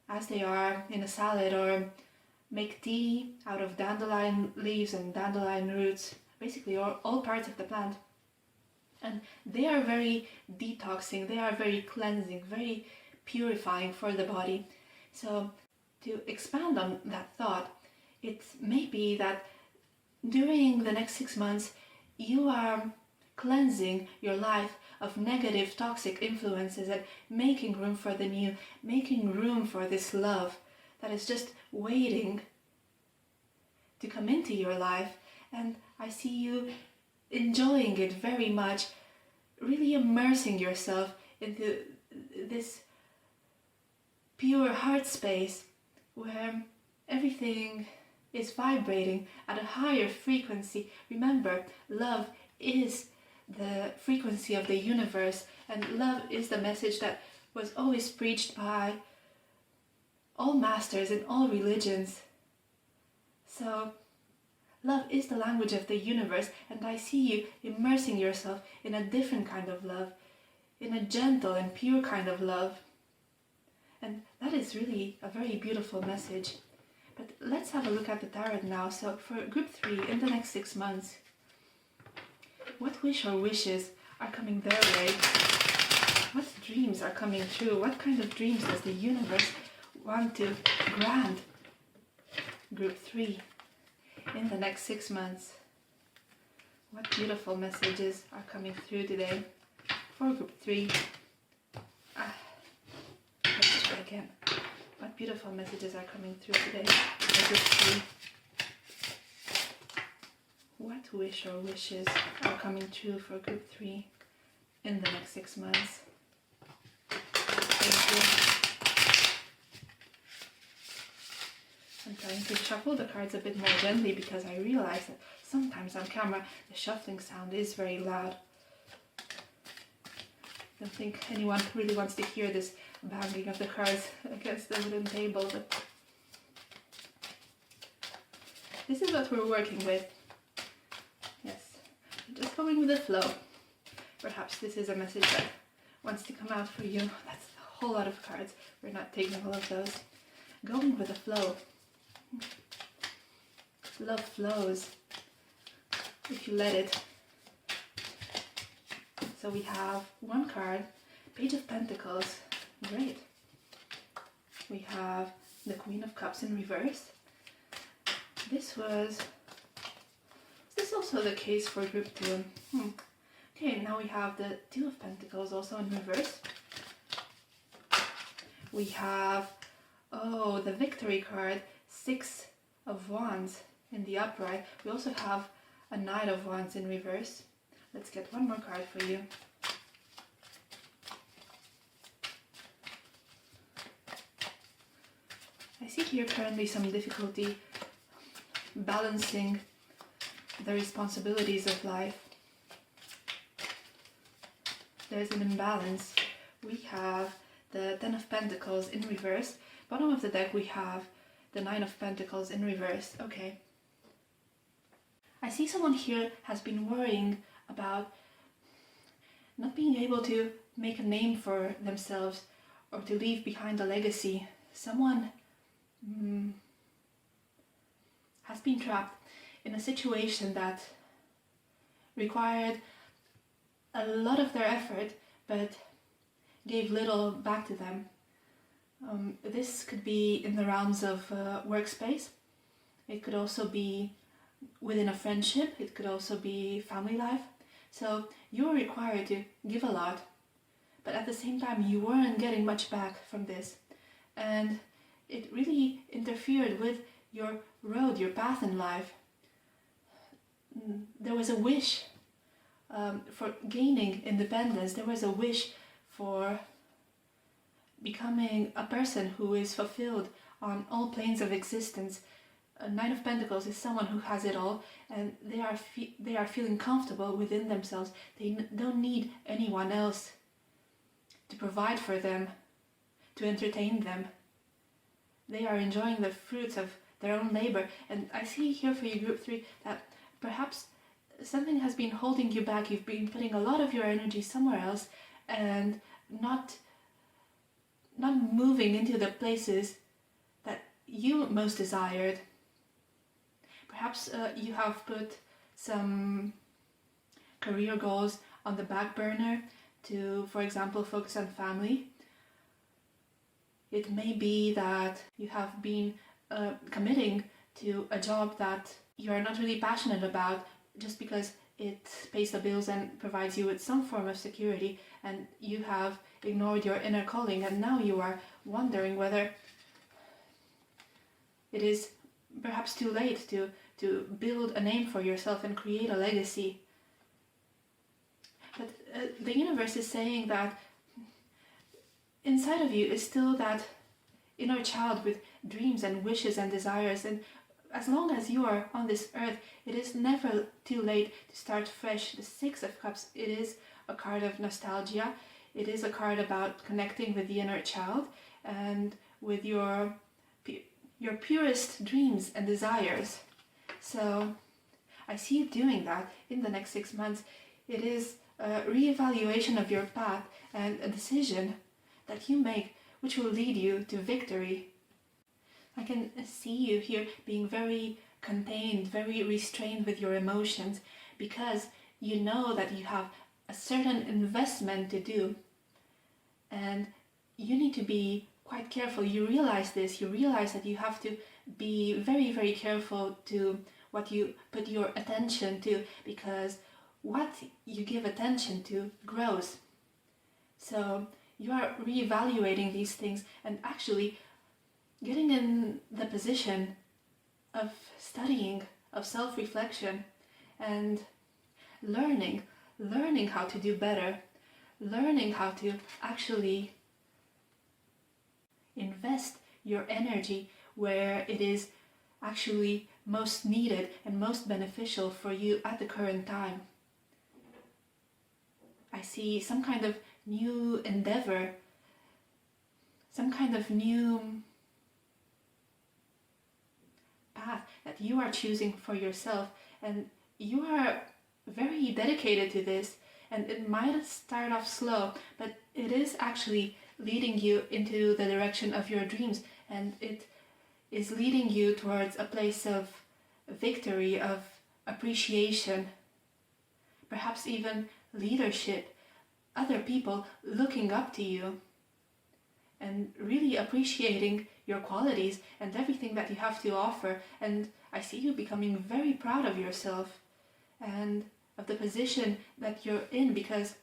as they are in a salad or make tea out of dandelion leaves and dandelion roots, basically all parts of the plant. And they are very detoxing, they are very cleansing, very purifying for the body. So to expand on that thought, it may be that during the next 6 months you are cleansing your life of negative toxic influences and making room for the new, making room for this love that is just waiting to come into your life. And I see you enjoying it very much, really immersing yourself into this pure heart space where everything is vibrating at a higher frequency. Remember, love is the frequency of the universe, and love is the message that was always preached by all masters in all religions. So love is the language of the universe, and I see you immersing yourself in a different kind of love, in a gentle and pure kind of love. And that is really a very beautiful message. But let's have a look at the tarot now. So for group 3, in the next 6 months, what wish or wishes are coming their way? What dreams are coming true? What kind of dreams does the universe want to grant group 3 in the next 6 months? What beautiful messages are coming through today for group 3? Let's try again. What beautiful messages are coming through today for group 3? What wish or wishes are coming true for group 3 in the next 6 months? Thank you. I'm trying to shuffle the cards a bit more gently because I realize that sometimes on camera the shuffling sound is very loud. I don't think anyone really wants to hear this banging of the cards against the wooden table, but this is what we're working with. Yes, just going with the flow. Perhaps this is a message that wants to come out for you. That's a whole lot of cards. We're not taking all of those. Going with the flow. Love flows if you let it. So we have one card, Page of Pentacles. Great. We have the Queen of Cups in reverse. Is this also the case for group 2? Okay, now we have the Two of Pentacles also in reverse. We have, the Victory card, Six of Wands in the upright. We also have a Knight of Wands in reverse. Let's get one more card for you. I see here currently some difficulty balancing the responsibilities of life. There's an imbalance. We have the Ten of Pentacles in reverse. Bottom of the deck we have the Nine of Pentacles in reverse. Okay. I see someone here has been worrying about not being able to make a name for themselves or to leave behind a legacy. Someone has been trapped in a situation that required a lot of their effort but gave little back to them. This could be in the realms of workspace. It could also be within a friendship. It could also be family life. So you were required to give a lot, but at the same time you weren't getting much back from this. And it really interfered with your road, your path in life. There was a wish for gaining independence. There was a wish for becoming a person who is fulfilled on all planes of existence. A Nine of Pentacles is someone who has it all, and they are feeling comfortable within themselves. They don't need anyone else to provide for them, to entertain them. They are enjoying the fruits of their own labor. And I see here for you, group 3, that perhaps something has been holding you back. You've been putting a lot of your energy somewhere else and not moving into the places that you most desired. Perhaps you have put some career goals on the back burner to, for example, focus on family. It may be that you have been committing to a job that you are not really passionate about just because it pays the bills and provides you with some form of security, and you have ignored your inner calling, and now you are wondering whether it is perhaps too late to build a name for yourself and create a legacy. But the universe is saying that inside of you is still that inner child with dreams and wishes and desires, and as long as you are on this earth, it is never too late to start fresh. The Six of Cups, it is a card of nostalgia. It is a card about connecting with the inner child and with your purest dreams and desires. So I see you doing that in the next 6 months. It is a reevaluation of your path and a decision that you make which will lead you to victory. I can see you here being very contained, very restrained with your emotions, because you know that you have a certain investment to do, and you need to be quite careful. You realize this, you realize that you have to be very, very careful to what you put your attention to, because what you give attention to grows. So you are reevaluating these things and actually getting in the position of studying, of self-reflection, and learning how to do better, learning how to actually invest your energy where it is actually most needed and most beneficial for you at the current time. I see some kind of new endeavor, some kind of new path that you are choosing for yourself, and you are very dedicated to this, and it might start off slow, but it is actually leading you into the direction of your dreams, and it is leading you towards a place of victory, of appreciation, perhaps even leadership, other people looking up to you and really appreciating your qualities and everything that you have to offer. And I see you becoming very proud of yourself and of the position that you're in, because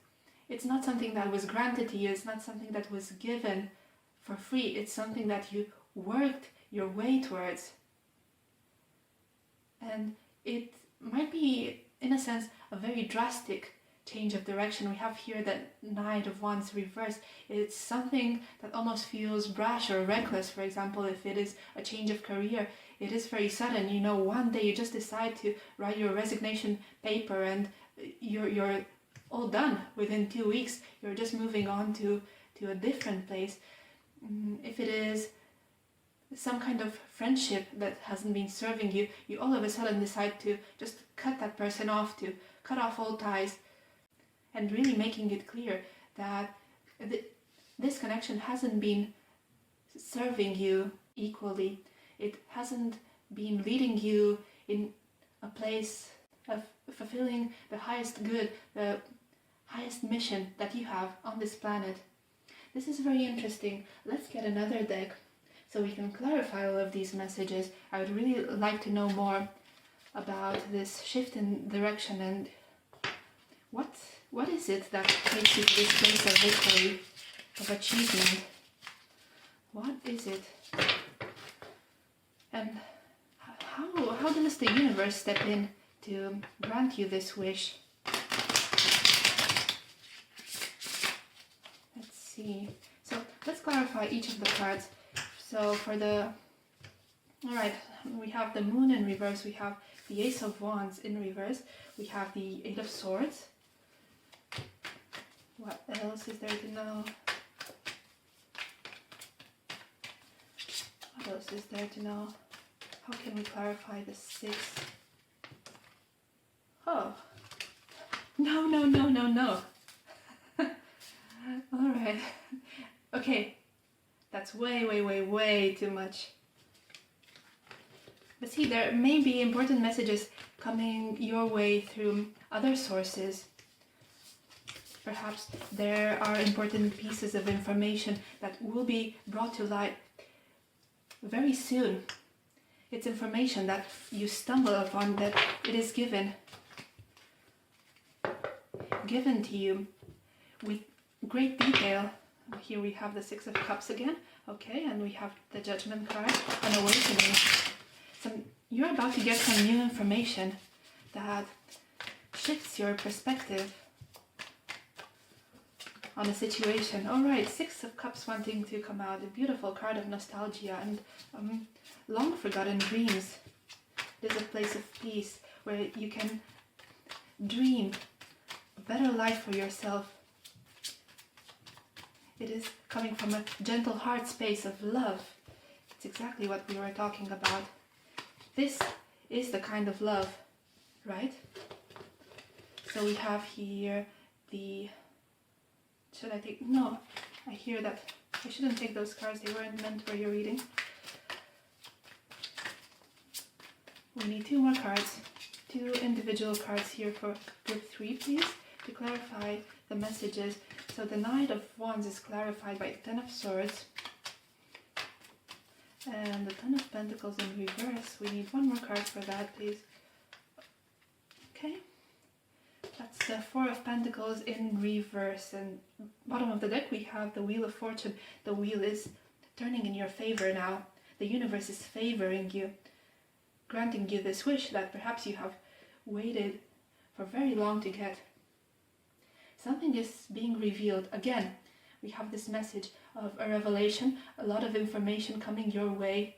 it's not something that was granted to you, it's not something that was given for free, it's something that you worked your way towards. And it might be, in a sense, a very drastic change of direction. We have here the Knight of Wands reversed. It's something that almost feels brash or reckless. For example, if it is a change of career, it is very sudden. You know, one day you just decide to write your resignation paper and you're all done within 2 weeks. You're just moving on to a different place. If it is some kind of friendship that hasn't been serving you, you all of a sudden decide to just cut that person off, to cut off all ties, and really making it clear that this connection hasn't been serving you equally. It hasn't been leading you in a place of fulfilling the highest good, the highest mission that you have on this planet. This is very interesting. Let's get another deck so we can clarify all of these messages. I would really like to know more about this shift in direction, and what is it that takes you to this place of victory, of achievement? What is it? And how does the universe step in to grant you this wish? Let's see. So let's clarify each of the cards. So for alright, we have the Moon in reverse, we have the Ace of Wands in reverse, we have the Eight of Swords. What else is there to know? What else is there to know? How can we clarify the Six? Oh, no. Alright, okay, that's way too much. But see, there may be important messages coming your way through other sources. Perhaps there are important pieces of information that will be brought to light very soon. It's information that you stumble upon, that it is given to you with great detail. Here we have the Six of Cups again, okay, and we have the Judgment card, an awakening. So you're about to get some new information that shifts your perspective on a situation. Alright, Six of Cups wanting to come out, a beautiful card of nostalgia and long forgotten dreams. It is a place of peace where you can dream a better life for yourself. It is coming from a gentle heart space of love. It's exactly what we were talking about. This is the kind of love, right? So we have here the... Should I take... No, I hear that. I shouldn't take those cards. They weren't meant for your reading. We need 2 more cards. 2 individual cards here for group 3, please, to clarify the messages. So the Knight of Wands is clarified by the Ten of Swords. And the Ten of Pentacles in reverse. We need 1 more card for that, please. Okay. That's the Four of Pentacles in reverse. And bottom of the deck we have the Wheel of Fortune. The wheel is turning in your favor now. The universe is favoring you, granting you this wish that perhaps you have waited for very long to get. Something is being revealed. Again, we have this message of a revelation, a lot of information coming your way.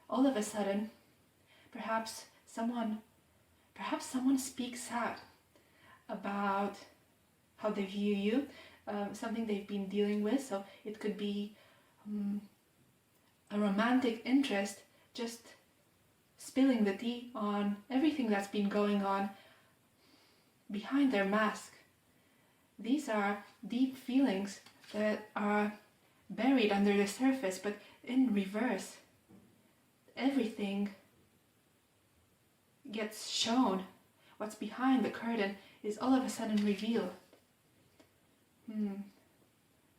All of a sudden, perhaps someone speaks out about how they view you, something they've been dealing with. So it could be a romantic interest, just spilling the tea on everything that's been going on behind their mask. These are deep feelings that are buried under the surface, but in reverse. Everything gets shown. What's behind the curtain is all of a sudden revealed.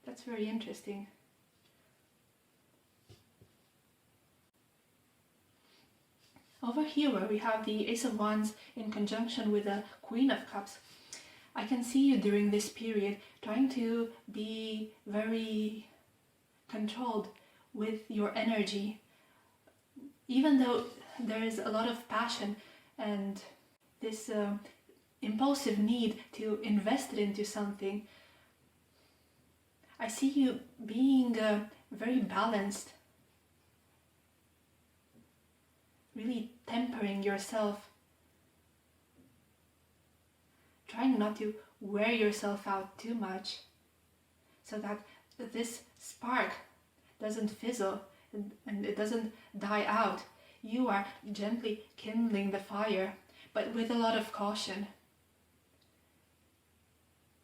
That's very interesting. Over here where we have the Ace of Wands in conjunction with the Queen of Cups, I can see you during this period trying to be very controlled with your energy. Even though there is a lot of passion and this impulsive need to invest it into something, I see you being very balanced, really tempering yourself, trying not to wear yourself out too much, so that this spark doesn't fizzle and it doesn't die out. You are gently kindling the fire, but with a lot of caution.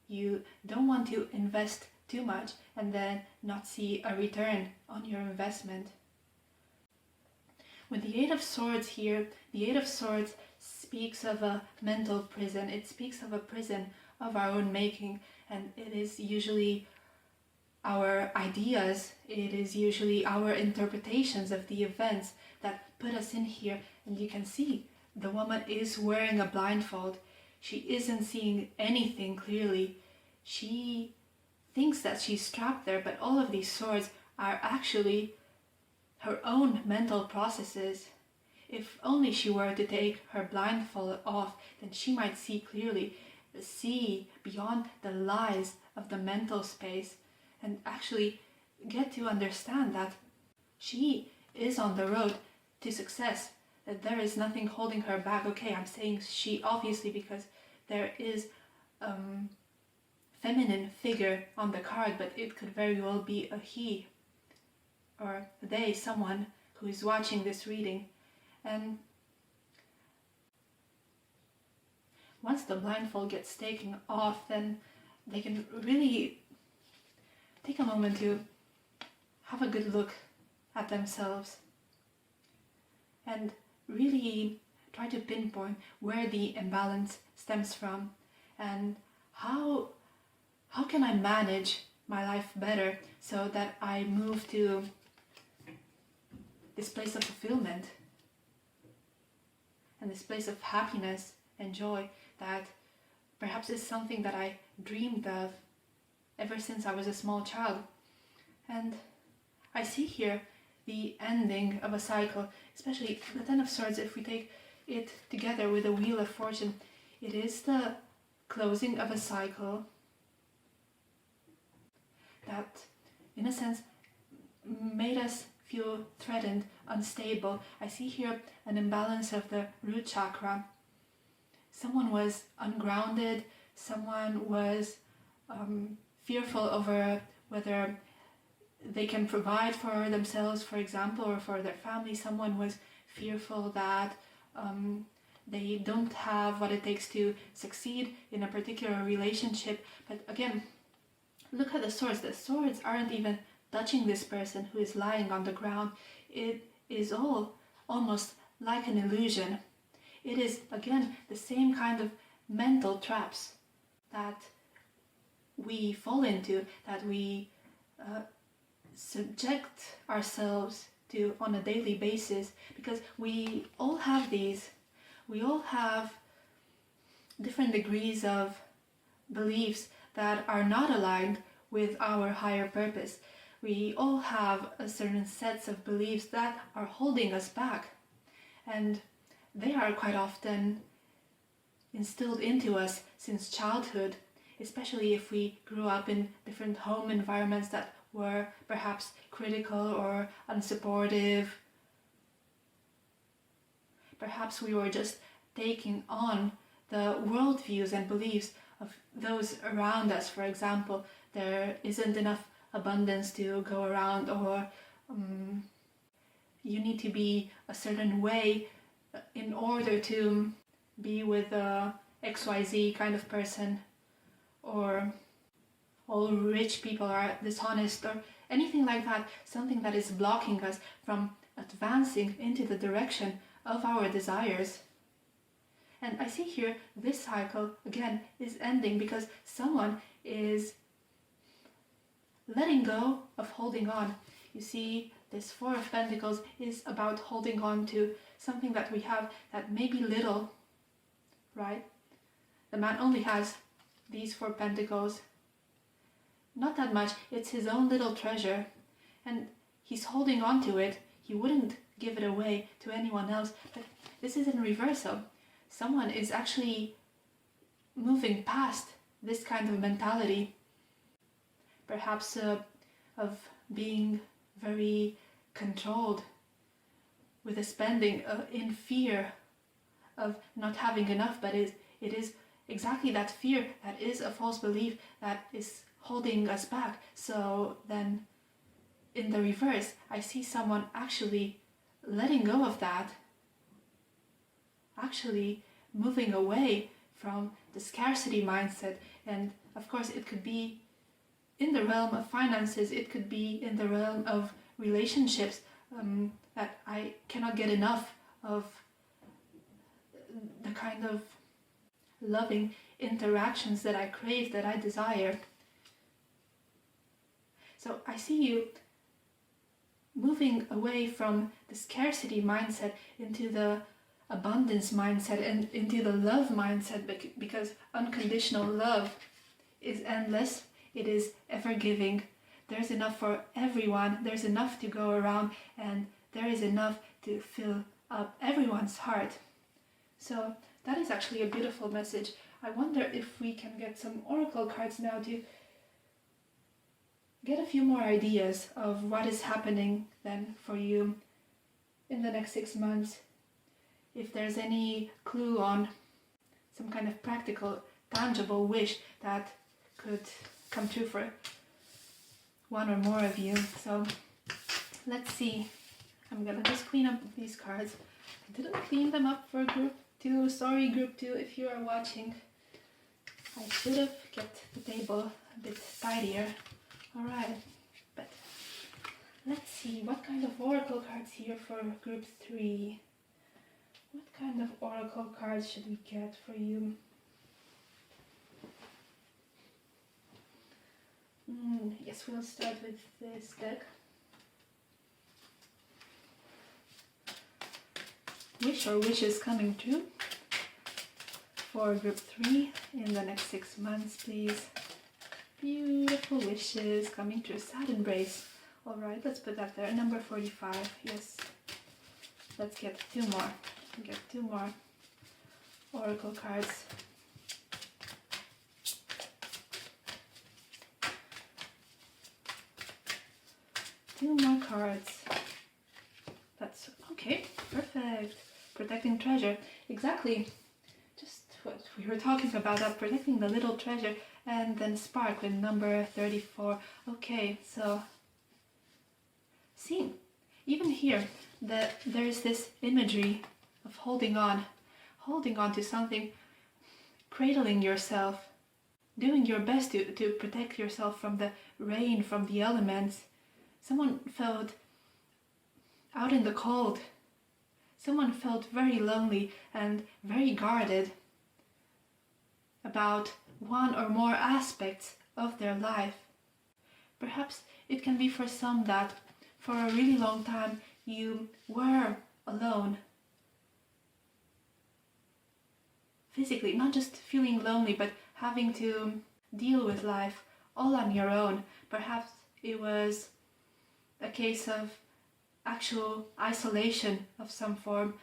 You don't want to invest too much and then not see a return on your investment. With the Eight of Swords here, the Eight of Swords speaks of a mental prison. It speaks of a prison of our own making, and it is usually our ideas, it is usually our interpretations of the events that put us in here. And you can see the woman is wearing a blindfold. She isn't seeing anything clearly. She thinks that she's trapped there, but all of these swords are actually her own mental processes. If only she were to take her blindfold off, then she might see clearly, see beyond the lies of the mental space, and actually get to understand that she is on the road to success, that there is nothing holding her back. Okay, I'm saying she obviously because there is feminine figure on the card, but it could very well be a he or they, someone who is watching this reading. And once the blindfold gets taken off, then they can really take a moment to have a good look at themselves and really try to pinpoint where the imbalance stems from and how can I manage my life better so that I move to this place of fulfillment and this place of happiness and joy that perhaps is something that I dreamed of ever since I was a small child. And I see here the ending of a cycle, especially the Ten of Swords. If we take it together with the Wheel of Fortune, it is the closing of a cycle that, in a sense, made us feel threatened, unstable. I see here an imbalance of the root chakra. Someone was ungrounded, someone was fearful over whether they can provide for themselves, for example, or for their family. Someone was fearful that they don't have what it takes to succeed in a particular relationship. But again, look at the swords. The swords aren't even touching this person who is lying on the ground. It is all almost like an illusion. It is, again, the same kind of mental traps that we fall into, that we subject ourselves to on a daily basis, because we all have these. We all have different degrees of beliefs that are not aligned with our higher purpose. We all have a certain sets of beliefs that are holding us back, and they are quite often instilled into us since childhood, especially if we grew up in different home environments that were perhaps critical or unsupportive. Perhaps we were just taking on the worldviews and beliefs of those around us. For example, there isn't enough abundance to go around, or you need to be a certain way in order to be with a XYZ kind of person, or all rich people are dishonest, or anything like that, something that is blocking us from advancing into the direction of our desires. And I see here this cycle again is ending because someone is letting go of holding on. You see, this Four of Pentacles is about holding on to something that we have that may be little, right? The man only has these Four Pentacles. Not that much, it's his own little treasure, and he's holding on to it. He wouldn't give it away to anyone else, but this is in reversal. Someone is actually moving past this kind of mentality, perhaps of being very controlled with the spending in fear of not having enough, but it is exactly that fear that is a false belief that is holding us back. So then in the reverse, I see someone actually letting go of that, actually moving away from the scarcity mindset. And of course it could be in the realm of finances, it could be in the realm of relationships, that I cannot get enough of the kind of loving interactions that I crave, that I desire. So I see you moving away from the scarcity mindset into the abundance mindset and into the love mindset, because unconditional love is endless, it is ever giving. There's enough for everyone, there's enough to go around, and there is enough to fill up everyone's heart. So that is actually a beautiful message. I wonder if we can get some oracle cards now to get a few more ideas of what is happening then for you in the next 6 months. If there's any clue on some kind of practical, tangible wish that could come true for one or more of you. So let's see. I'm gonna just clean up these cards. I didn't clean them up for group 2. Sorry, group 2, if you are watching. I should have kept the table a bit tidier. Alright, but let's see what kind of oracle cards here for group 3. What kind of oracle cards should we get for you? Yes, we'll start with this deck. Wish or wishes coming true for group 3 in the next 6 months, please. Beautiful wishes coming true. Sad embrace. Alright, let's put that there. Number 45. Yes. Let's get 2 more. Get 2 more oracle cards. Two more cards. Perfect. Protecting treasure. Exactly. Just what we were talking about, that protecting the little treasure. And then spark with number 34. Okay, so see, even here, that there's this imagery of holding on to something, cradling yourself, doing your best to protect yourself from the rain, from the elements. Someone felt out in the cold. Someone felt very lonely and very guarded about one or more aspects of their life. Perhaps it can be for some that for a really long time you were alone. Physically, not just feeling lonely, but having to deal with life all on your own. Perhaps it was a case of actual isolation of some form,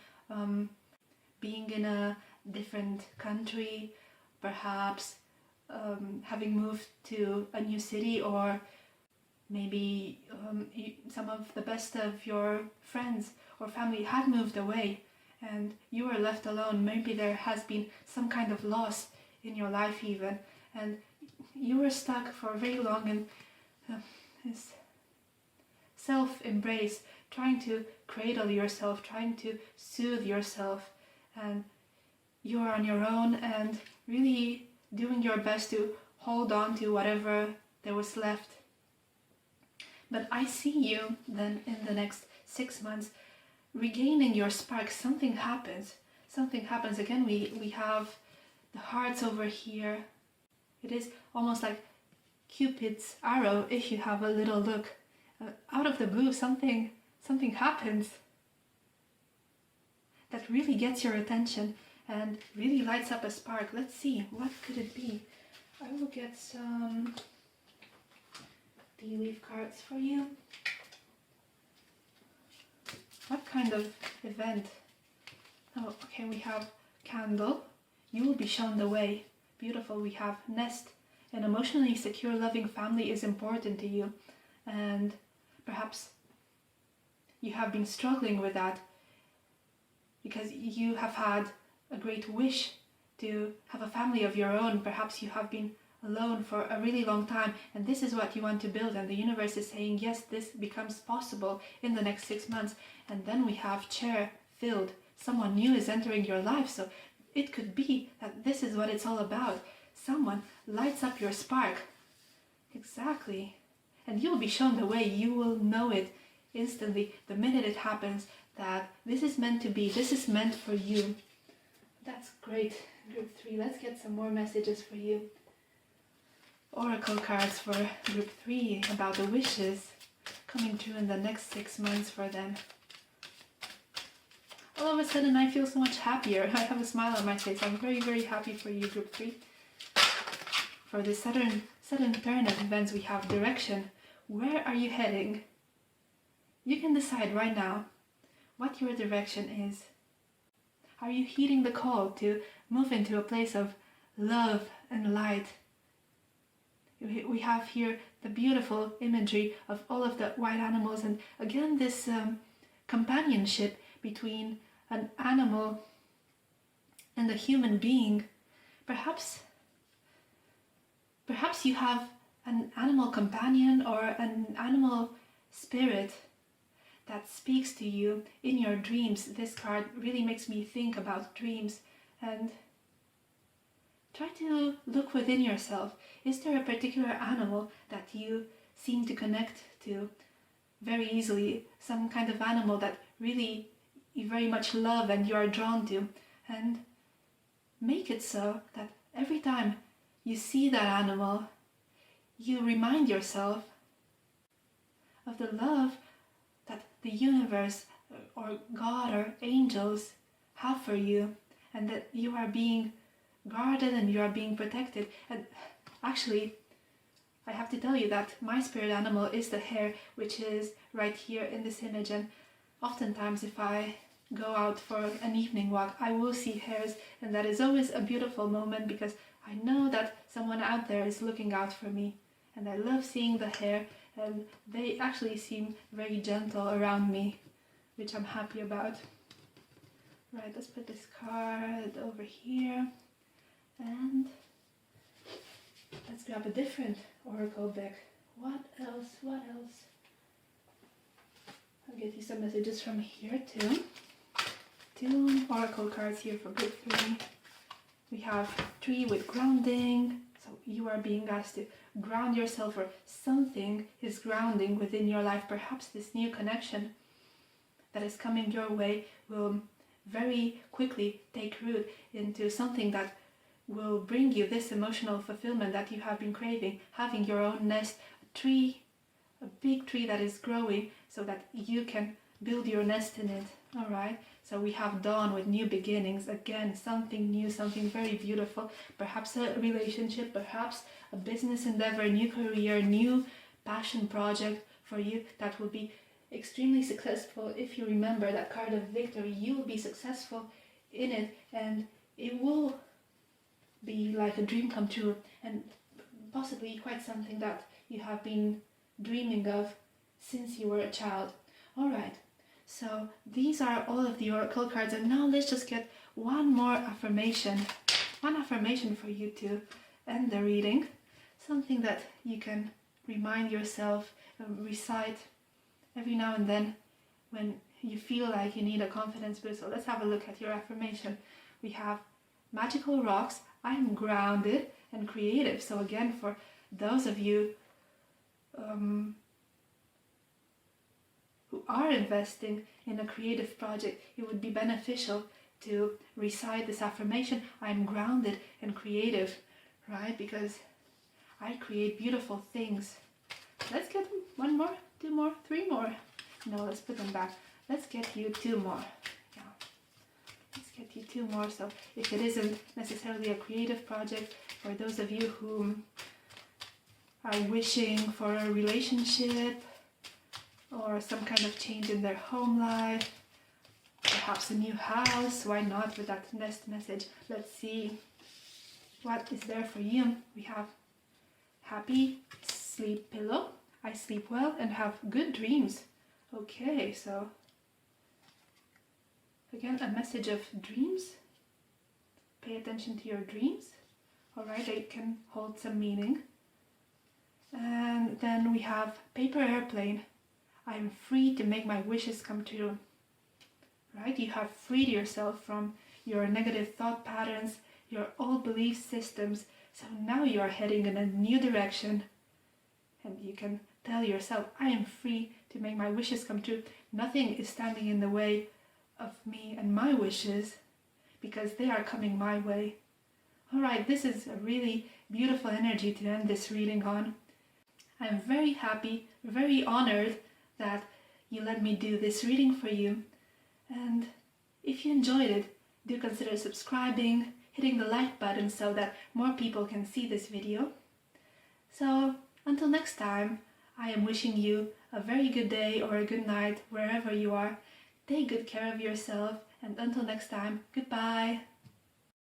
being in a different country, perhaps having moved to a new city, or maybe some of the best of your friends or family had moved away and you were left alone. Maybe there has been some kind of loss in your life even, and you were stuck for very long in this self-embrace, trying to cradle yourself, trying to soothe yourself, and you are on your own and really doing your best to hold on to whatever there was left. But I see you then in the next 6 months regaining your spark. Something happens again. We have the hearts over here. It is almost like Cupid's arrow if you have a little look. Out of the blue, something happens that really gets your attention and really lights up a spark. Let's see, what could it be? I will get some tea leaf cards for you. What kind of event? Oh, okay, we have candle. You will be shown the way. Beautiful. We have nest. An emotionally secure, loving family is important to you. And perhaps you have been struggling with that because you have had a great wish to have a family of your own. Perhaps you have been alone for a really long time and this is what you want to build, and the universe is saying yes, this becomes possible in the next 6 months. And then we have chair filled. Someone new is entering your life, so it could be that this is what it's all about. Someone lights up your spark. Exactly. And you'll be shown the way. You will know it instantly the minute it happens, that this is meant to be, this is meant for you. That's great. Group 3, let's get some more messages for you. Oracle cards for group 3 about the wishes coming true in the next 6 months for them. All of a sudden I feel so much happier. I have a smile on my face. I'm very, very happy for you, group 3. For the sudden turn of events, we have direction. Where are you heading? You can decide right now what your direction is. Are you heeding the call to move into a place of love and light? We have here the beautiful imagery of all of the white animals, and again this companionship between an animal and a human being. Perhaps you have an animal companion or an animal spirit that speaks to you in your dreams. This card really makes me think about dreams, and try to look within yourself. Is there a particular animal that you seem to connect to very easily? Some kind of animal that really you very much love and you are drawn to, and make it so that every time you see that animal, you remind yourself of the love that the universe or God or angels have for you, and that you are being guarded and you are being protected. And actually, I have to tell you that my spirit animal is the hare, which is right here in this image. And oftentimes if I go out for an evening walk, I will see hares, and that is always a beautiful moment because I know that someone out there is looking out for me. And I love seeing the hare, and they actually seem very gentle around me, which I'm happy about. Right, let's put this card over here and let's grab a different oracle deck. What else? What else? I'll get you some messages from here too. 2 oracle cards here for group 3. We have 3 with grounding. So you are being asked to ground yourself, or something is grounding within your life. Perhaps this new connection that is coming your way will very quickly take root into something that will bring you this emotional fulfillment that you have been craving. Having your own nest, a tree, a big tree that is growing so that you can build your nest in it. All right, so we have dawn with new beginnings. Again, something new, something very beautiful. Perhaps a relationship, perhaps a business endeavor, new career, new passion project for you that will be extremely successful. If you remember that card of victory, you will be successful in it, and it will be like a dream come true, and possibly quite something that you have been dreaming of since you were a child. All right, so these are all of the oracle cards, and now let's just get one more affirmation. One affirmation for you to end the reading. Something that you can remind yourself, recite every now and then when you feel like you need a confidence boost. So let's have a look at your affirmation. We have magical rocks. I am grounded and creative. So again, for those of you who are investing in a creative project, it would be beneficial to recite this affirmation. I'm grounded and creative, right? Because I create beautiful things. Let's get 1 more, 2 more, 3 more. No, let's put them back. Let's get you 2 more. Yeah, let's get you 2 more. So if it isn't necessarily a creative project, for those of you who are wishing for a relationship or some kind of change in their home life, perhaps a new house, why not with that nest message? Let's see what is there for you. We have happy sleep pillow. I sleep well and have good dreams. Okay, so again, a message of dreams. Pay attention to your dreams. All right, they can hold some meaning. And then we have paper airplane. I am free to make my wishes come true. Right, you have freed yourself from your negative thought patterns, your old belief systems. So now you are heading in a new direction. And you can tell yourself, I am free to make my wishes come true. Nothing is standing in the way of me and my wishes, because they are coming my way. All right, this is a really beautiful energy to end this reading on. I'm very happy, very honored that you let me do this reading for you. And if you enjoyed it, do consider subscribing, hitting the like button so that more people can see this video. So until next time, I am wishing you a very good day or a good night wherever you are. Take good care of yourself, and until next time, goodbye.